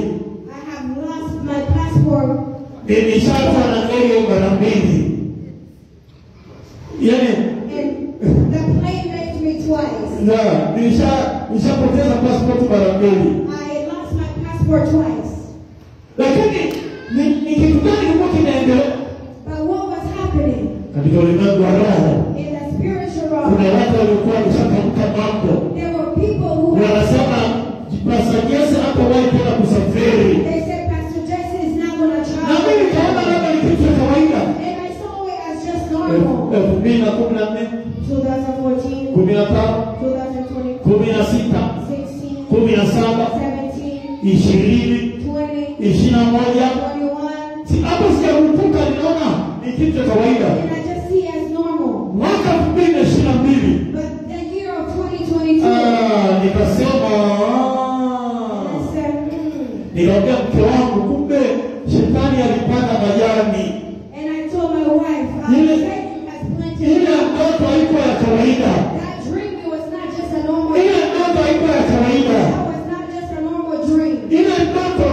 I have lost my passport. Nimeshapoteza na ndege mara mbili. Yani And the plane left me twice. na nishapoteza passport mara mbili. I lost my passport twice. Lakini ni kitu gani kilikuwa kinaendelea? But what was happening? Katika ulimwengu wa roho. In the spiritual realm. Kuna watu walikuwa wameshatamka mambo. There were people who wanasema Pastor Jesse hatawahi tena kusafiri. They said Pastor Jesse is not going to travel. Na mimi nikaona labda ni kitu cha kawaida. And I saw it as just normal. 2014, 2014, 15, 2020, 16, 16, 17, 17, 20, 20, 21. 21. Hapo sijarupuka, ninaona ni kitu cha kawaida. And I just see it as normal. Mwaka 2022. But the year of 2022. Nikasema I said, nikaambia mke wangu, kumbe shetani alipanda majani. And I told my wife, Satan has planted. Ile ndoto haikuwa ya kawaida. That dream, it was not just a normal Ile dream. ndoto haikuwa ya kawaida. That was not just a normal dream. Ile ndoto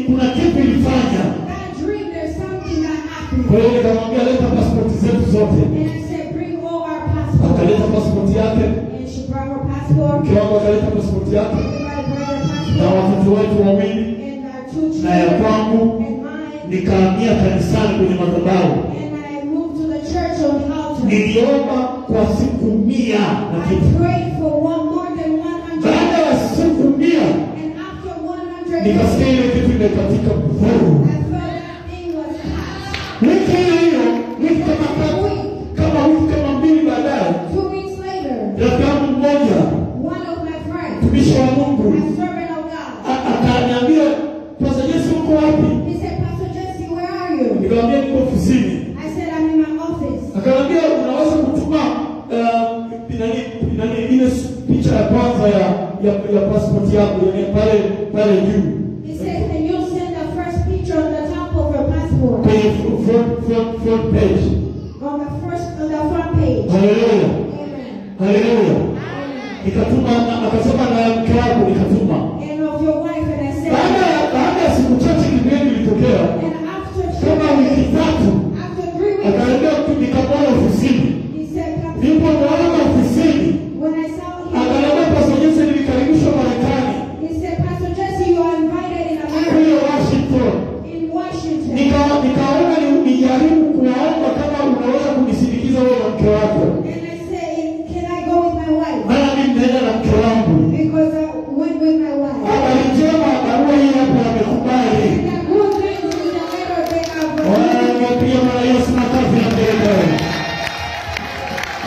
kuna kitu ilifanya. That dream, there's something that happened. Kwa hiyo nikamwambia leta pasipoti zetu zote. And I said, bring all our passports. Akaleta pasipoti yake. And she brought her passport. Mke wangu akaleta pasipoti yake. Everybody brought her Na passport. watoto wetu wawili. And our two Na ya children. kwangu. And mine. Nikahamia kanisani kwenye madhabahu. And I moved to the church on the altar. Niliomba kwa siku 100 na I kitu. prayed for more than 100. Baada ya siku 100 And after 100 nikasikia ile kitu imekatika kufuru. I felt that thing was past. Wiki hiyo, wiki kama mbili baadaye, 2 weeks later, rafiki yangu mmoja, one of my friends, mtumishi wa Mungu, a servant of God, akaniambia, Pastor Jesse uko wapi? he said, Pastor Jesse, where are you? Nikamwambia niko ofisini. I said, I'm in my office. Akaniambia unaweza kutuma ile picha ya kwanza ya passport yako yani pale juu. He said, can you send the first picture on the top of your passport? Kwenye front page. On the front page. Haleluya. Amen. Haleluya. Amen. Nikatuma akasema na mke wako nikatuma. And of your wife, and I said, Baada ya siku chache kingine ilitokea. and after Kama wiki tatu. after 3 weeks, Akaniambia nikamwona ofisini. he said, Ndipo naona ofisini. when I saw him, Akaniambia Pastor Jesse nilikaribishwa Marekani. he said, Pastor Jesse, you are invited in America, Kule Washington. in Washington. Nikaona nijaribu kuwaomba kama unaweza kunisindikiza wewe na mke wako. And I said, can I go with my wife? Maana mimi ninaenda na mke wangu. Because I went with my wife. Habari njema, barua hii hapa amekubali. And the good news is the letter they have Unapiga Bwana Yesu makofi na vigelegele.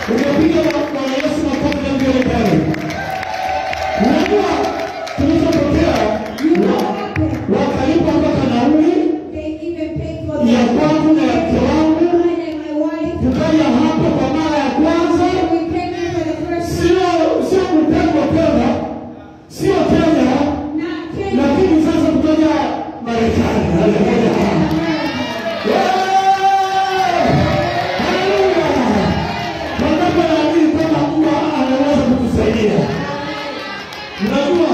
Unapiga Bwana Yesu makofi na vigelegele. Unajua kilichotokea, wakalipa mpaka nauli They even paid for ya kwangu na ya mke wangu. mine and my wife. Tukaja hapa kwa mara ya kwanza. We came here for the first time. Sio mpango tena, sio Kenya, Not Kenya. lakini sasa tukaja Marekani. Haleluya. Haleluya. Wangapi wanaamini kwamba Mungu anaweza kutusaidia? Unajua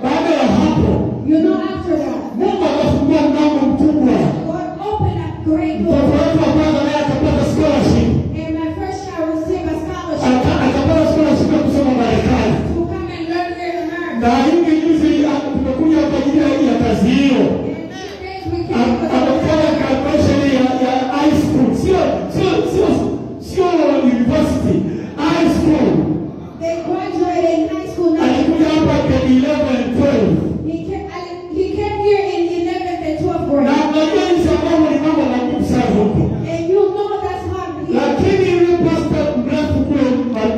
baada ya hapo You know, after that, Mungu akafungua mlango mkubwa. God opened a great door. Mtoto wetu wa kwanza naye akapata scholarship. And my first child received a scholarship Akapata scholarship ya kusoma Marekani. to come and learn here in America. Na hivi juzi tumekuja kwa ajili ya kazi hiyo. And 2 days we came for the Amefanya graduation ya high school. Sio university. High school. They graduated in high school now. Alikuja hapa grade 11 and 12. He came here in 11th and 12th grade. Na mnajua hizi ambao ni mambo magumu sana huko. And you know that's hard here. Lakini yule pastor mrefu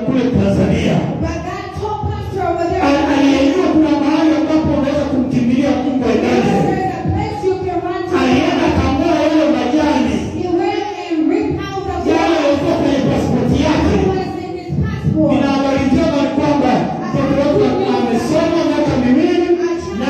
kule Tanzania. But that tall pastor over there, Alielewa kuna mahali ambapo unaweza kumkimbilia Mungu aidane. there's a place you can run to. Alienda kang'oa yale majani. He went and ripped out the Yale yalikuwa kwenye pasipoti yake. what was in his passport. Nina habari njema ni kwamba mtoto wetu amesoma miaka 2 na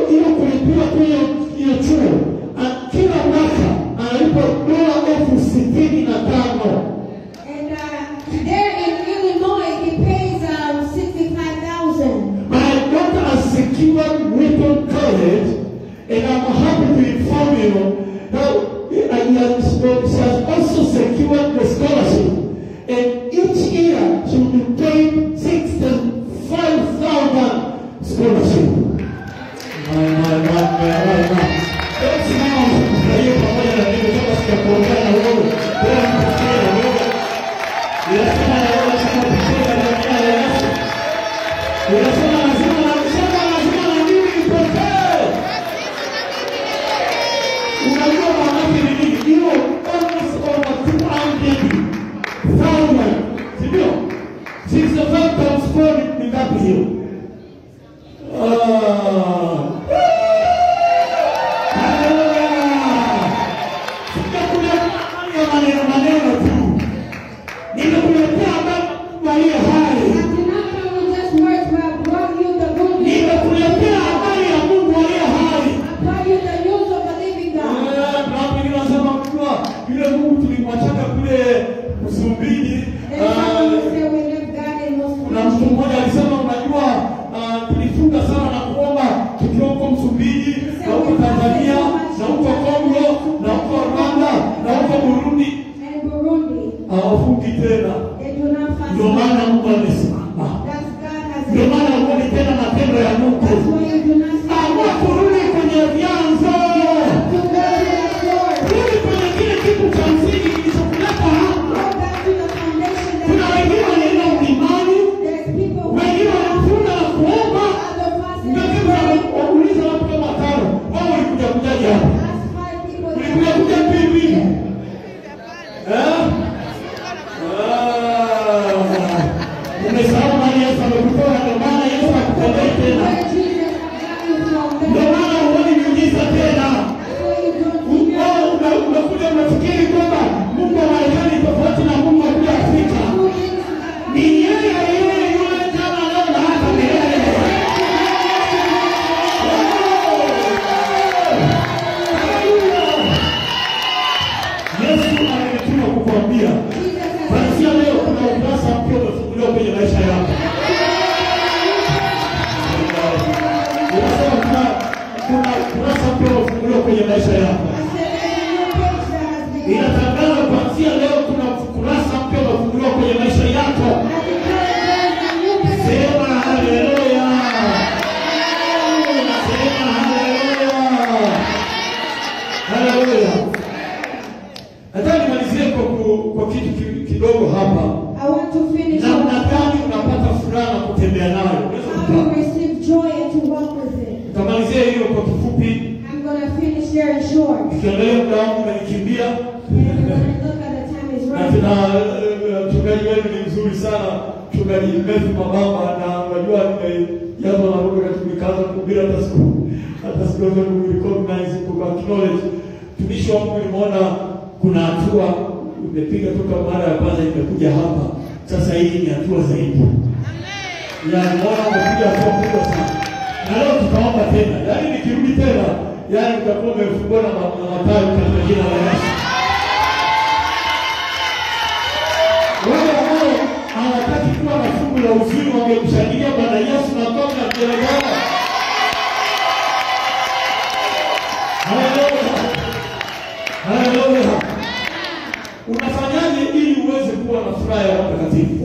hiyo kulipia hiyo chuo. Kila mwaka analipa $65,000. And there in Illinois, he pays $65,000. My daughter has secured Wheaton College, and I'm happy to inform you that she has also secured the scholarship. And each year she will be paid $65,000 scholarship.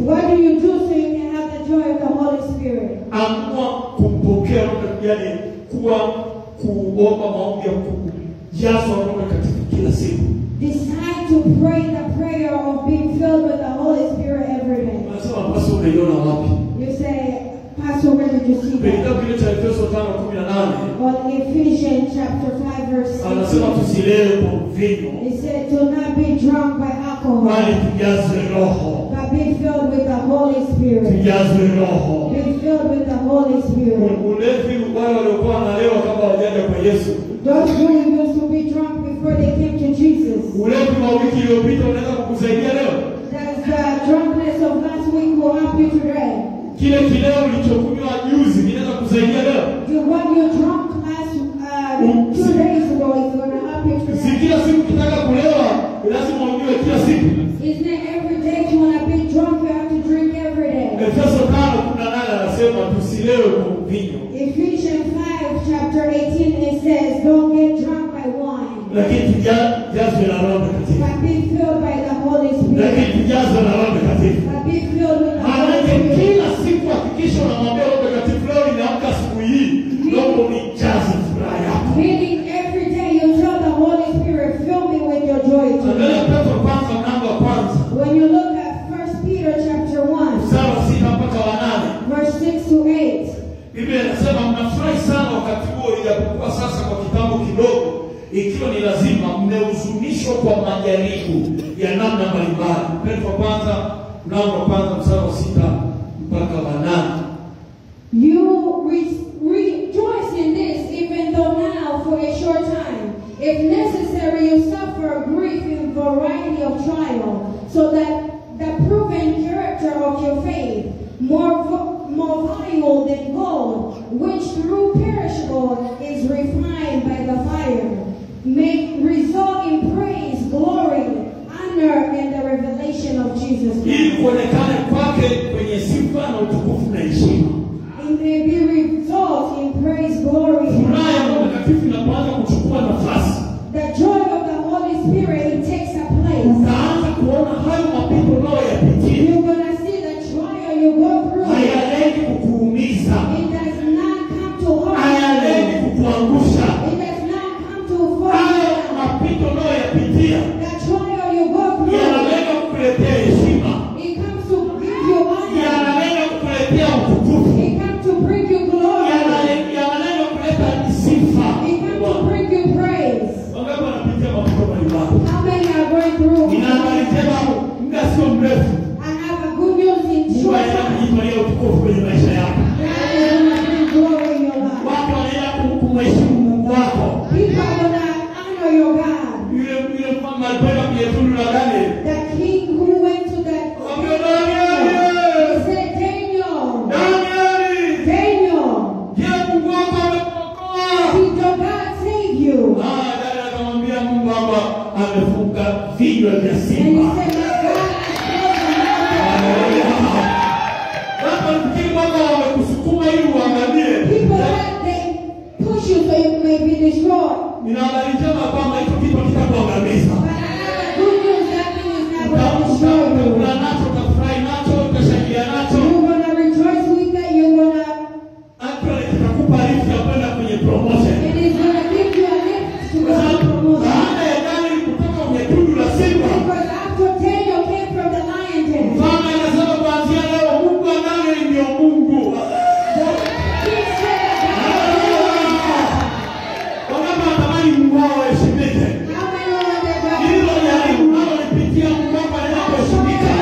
What do you do so you can have the joy of the Holy Spirit? Decide to pray the prayer of being filled with the Holy Spirit every day. You say, Pastor, where did you see that? Well, Ephesians chapter 5 verse 16. He said, do not be drunk by alcohol, but be filled with the Holy Spirit. Be filled with the Holy Spirit. Those who used to be drunk before they came to Jesus. Does the drunkenness of last week will help you today? What you drunk last usilewe kwa mvinyo. Ephesians 5 chapter 18 it says, don't get drunk by wine. Lakini tujazwe na Roho Mtakatifu. But be filled by the Holy Spirit. Lakini tujazwe na Roho Mtakatifu. But be filled with the Holy Maana Spirit. kila siku hakikisha unamwambia Roho Mtakatifu, leo ninaamka siku hii, Mungu nijaze furaha yako. Meaning every day you tell the Holy Spirit, fill me with your joy today. Angalia Petro kwanza mlango wa kwanza. When you look at 1 Peter chapter 1, Mstari wa 6 mpaka wa 8. verse 6 to 8. Biblia inasema mnafurahi sana wakati huo, ijapokuwa sasa kwa kitambo kidogo, ikiwa ni lazima, mmehuzunishwa kwa majaribu ya namna mbalimbali. Petro kwanza mlango wa kwanza mstari wa 6 mpaka wa 8. You rejoice in this, even though now for a short time, if necessary, you suffer grief in variety of trial, so that the proven character of your faith, more valuable than gold, which through perishable is refined by the fire, may result in praise, glory, honor, and the revelation of Jesus Christ. Ili kuonekane kwake kwenye sifa na utukufu na heshima. It may be result in praise, glory, and Furaha ya Roho honor. Mtakatifu inapoanza kuchukua nafasi, The joy of the Holy Spirit, it takes a place. utaanza kuona hayo mapito unayoyapitia You're going to see the trial you go through. hayalengi kukuumiza, It does not come to hurt hayalengi you. kukuangusha. It does not come to fall Hayo down. mapito unayoyapitia The trial you go through, yanalenga kukuletea heshima, it comes to give you honor. yanalenga kukuletea utukufu, It comes to bring you glory. yanalenga kuleta sifa. It comes to bring you praise. Wangapi wanapitia mapito mbalimbali? How many are going through? Ninaangalia tena muda sio mrefu, I have a good news in Mungu short anaenda time. kujitwalia utukufu kwenye maisha yako. God is going to bring glory in your life. Watu wanaenda kumheshimu Mungu wako. People are going to honor your God. Yule mfalme alipoenda kwenye tundu la Danieli, The king who went to that, Ambia Danieli, he said, Daniel, Danieli, Daniel, je, Mungu wako amekuokoa? did your God save you? Danieli akamwambia Mungu wangu amefunga vinywa vya And he simba. said, my God Haleluya. Watu wanafikiri kwamba wamekusukuma ili uangalie. has people that they push you so you may be destroyed. Ninaangalia kwamba hicho kitu kitakuangamiza. But I have a good news, that thing is not going to destroy you. Utakula nacho, utafurahi nacho, utashangilia nacho. You're going to rejoice with it. You're going to, Actually kitakupa lift ya kwenda kwenye promotion. it is going to give you a lift to go to promotion. Baada ya Danieli kutoka kwenye tundu la simba, Because after Daniel came from the lion den, mfalme anasema kuanzia leo Mungu wa Danieli ndio Mungu. he said that Wangapi wanatamani Mungu wao aheshimike? how many want their God? Hilo jaribu unalolipitia Mungu wako anaenda kuheshimika.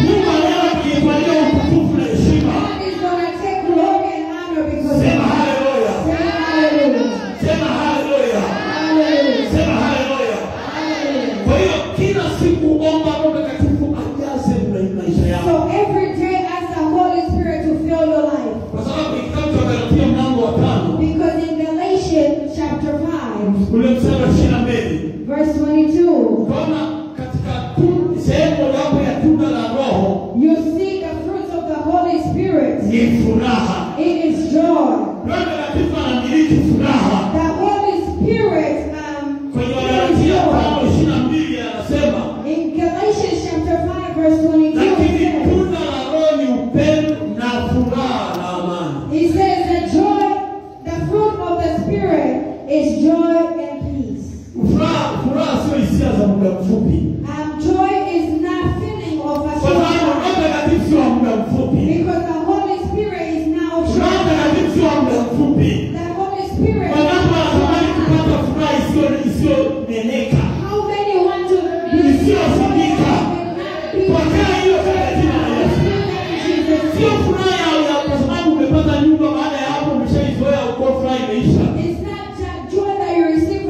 Mungu anaenda kujitwalia utukufu na heshima. God is going to take glory and honor because Sema haleluya. say hallelujah. Sema haleluya. Hallelujah. Sema haleluya. Hallelujah. Kwa hiyo kila siku omba Roho Mtakatifu ajaze maisha yako. So every day ask the Holy Spirit to fill your life. Kwa sababu kitabu cha Galatia mlango wa 5 Because in Galatians chapter 5, ule mstari wa 22 verse 22, unaona katika sehemu mojawapo ya tunda la Roho you see the fruits of the Holy Spirit. ni furaha. It is joy. Roho Mtakatifu anamiliki furaha. The Holy Spirit Kwenye is Galatia joy. 5:22 anasema, In Galatians chapter 5, verse 22, lakini it says, tunda la Roho ni upendo na furaha na amani. He says the joy, the fruit of the Spirit is joy and peace. Furaha sio hisia za muda mfupi. Joy is not feeling of a Kwa short sababu Roho time. Mtakatifu sio wa muda mfupi. Because the Holy Spirit is now Roho short. Mtakatifu sio wa muda mfupi. The Holy Spirit Kwa sababu anatamani kupata furaha isiyoneneka. how many want to be Isiyofunika. Pokea hiyo katika jina la Yesu. Sio furaha ya kwa sababu umepata nyumba, baada ya hapo umeshaizoea uko furaha imeisha. It's not just joy that you receive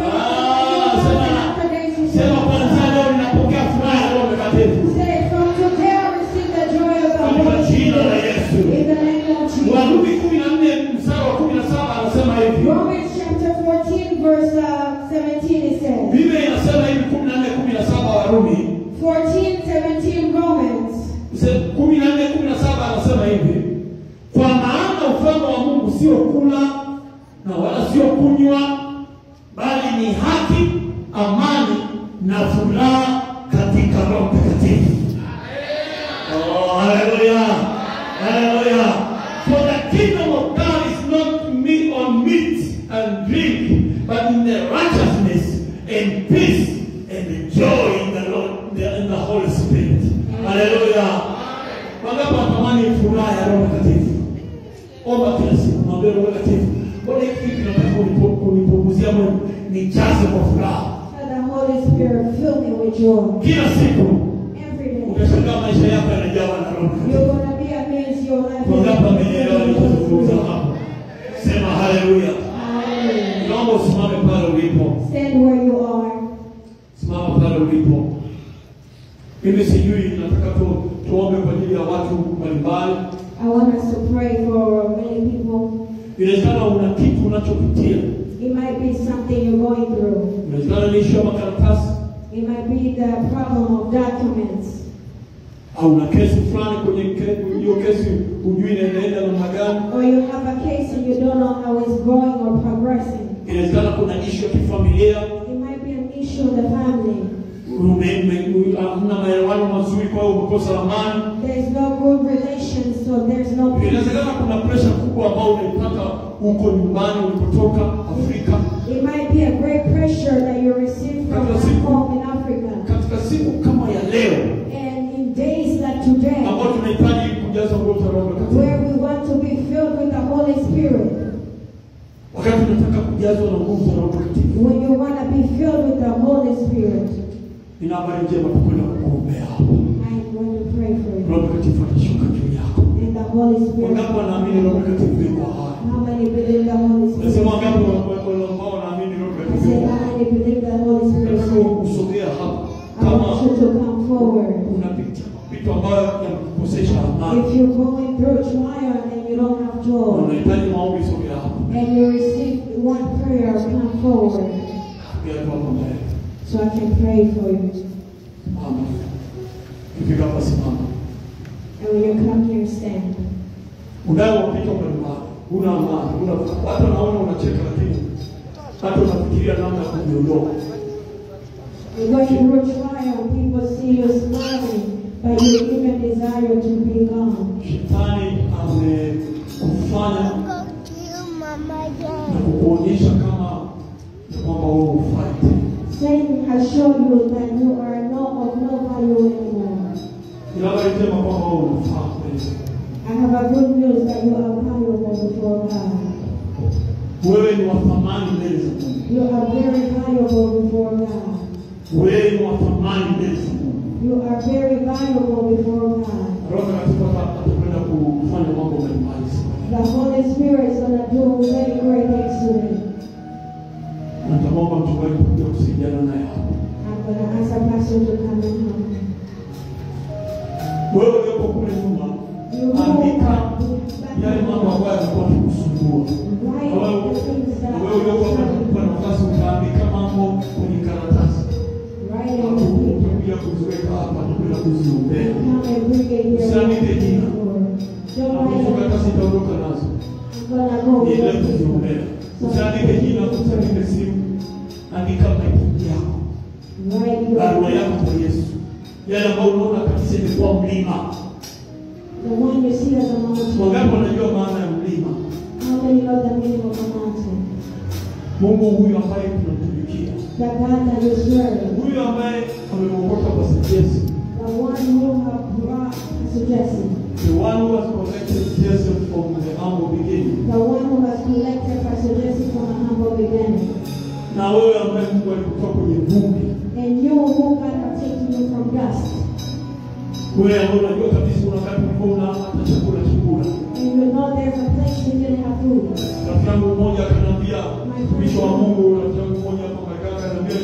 sio kunywa, bali ni haki, amani na furaha katika Roho Mtakatifu. Oh, hallelujah. Hallelujah. For the kingdom of God is not meat on meat and drink, but in the righteousness and peace and the joy in the Lord, in the Holy Spirit. Hallelujah. Wangapi wanatamani furaha ya Roho Mtakatifu? Omba kila siku, mwambie Roho Mtakatifu, mbona hiki kitu nataka kunipunguzia Mungu, nijaze kwa furaha. The Holy Spirit fill me with joy. Kila siku. Every day. Utashangaa maisha yako yanajawa na Roho Mtakatifu. You're going to be amazed your life. Wangapi wamenielewa nilichozungumza hapo? Sema haleluya. Hallelujah. Naomba usimame pale ulipo. Stand where you are. Simama pale ulipo. Mimi sijui, nataka tuombe kwa ajili ya watu mbalimbali. I want us to pray for many people. Inawezekana una kitu unachopitia. It might be something you're going through. Inawezekana ni issue ya makaratasi. It might be the problem of documents. Au una kesi fulani kwenye hiyo kesi hujui inaenda namna gani. Or you have a case and you don't know how it's going or progressing. Inawezekana kuna issue ya kifamilia. It might be an issue of the family. Hamna maelewano mazuri, kwa hiyo umekosa amani. There's no good relations, so there's no peace. Inawezekana kuna pressure kubwa ambayo unaipata huko nyumbani ulipotoka Afrika. It might be a great pressure that you receive from home in Africa. Katika siku kama ya leo, And in days like today, ambao tunahitaji kujaza nguvu za Roho Mtakatifu, where we want to be filled with the Holy Spirit, wakati tunataka kujazwa na nguvu za Roho Mtakatifu, when you want to be filled with the Holy Spirit, nina habari njema tukwenda kukuombea hapo. I want to pray for you. Roho Mtakatifu atashuka juu yako. And the Holy Spirit. Wangapi wanaamini Roho Mtakatifu yuko hai? How many believe the Holy Spirit? Nasema wangapi ambao wanaamini Roho I Mtakatifu said, yuko how hai? many believe the Holy Spirit? Nataka usogea hapa. I want you to come forward. Unapitia vitu ambavyo yanakukosesha amani. If you're going through trial and you don't have joy, Unahitaji maombi, sogea hapa. and you receive one prayer, come forward Sogea hapa mbele. so I can pray for you. Mama. Ukifika hapa simama. And when you come here, stand. Unayopita mbalimbali, una amani, watu wanaona unacheka, lakini hata unafikiria namna ya kujiondoa. You're going through trial, people see you smiling, but you even desire to be gone. Shetani amekufanya na kukuonyesha kama kwamba wewe hufai. Satan has shown you that you are of no value anymore. I have a good news that you are valuable before God. You are very valuable before God. You are very valuable before God. The Holy Spirit is going to do very great things today. I'm going to ask a pastor to come and help. You andika yale mambo ambayo yalikuwa yakikusumbua. Wewe uliokuwa na nafasi utaandika mambo kwenye karatasi. Utakuja kuziweka hapa na kuziombea. Usiandike jina. Karatasi itaondoka nazo. Ile kuziombea. Usiandike jina, usiandike simu. Andika mahitaji yako. Barua yako kwa Yesu. Yale ambayo unaona kabisa imekuwa mlima. The one you see as a mountain. Wangapi wanajua maana ya mlima? How many know the meaning of a mountain? Mungu huyu ambaye tunamtumikia. The God that you serve. Huyu ambaye amemwokota kwa Jesse. The one who have brought to Jesse. The one who has collected Jesse from the humble beginning. The one who has collected Pastor Jesse from a humble beginning. Na wewe ambaye Mungu alikutoa kwenye vumbi. And you who God have taken you from dust. Wewe ambaye unajua kabisa unakati kuna hata chakula. And you know there's a place you didn't have food. Rafiki yangu mmoja akaniambia, mtumishi wa Mungu, rafiki yangu mmoja hapa Marekani akaniambia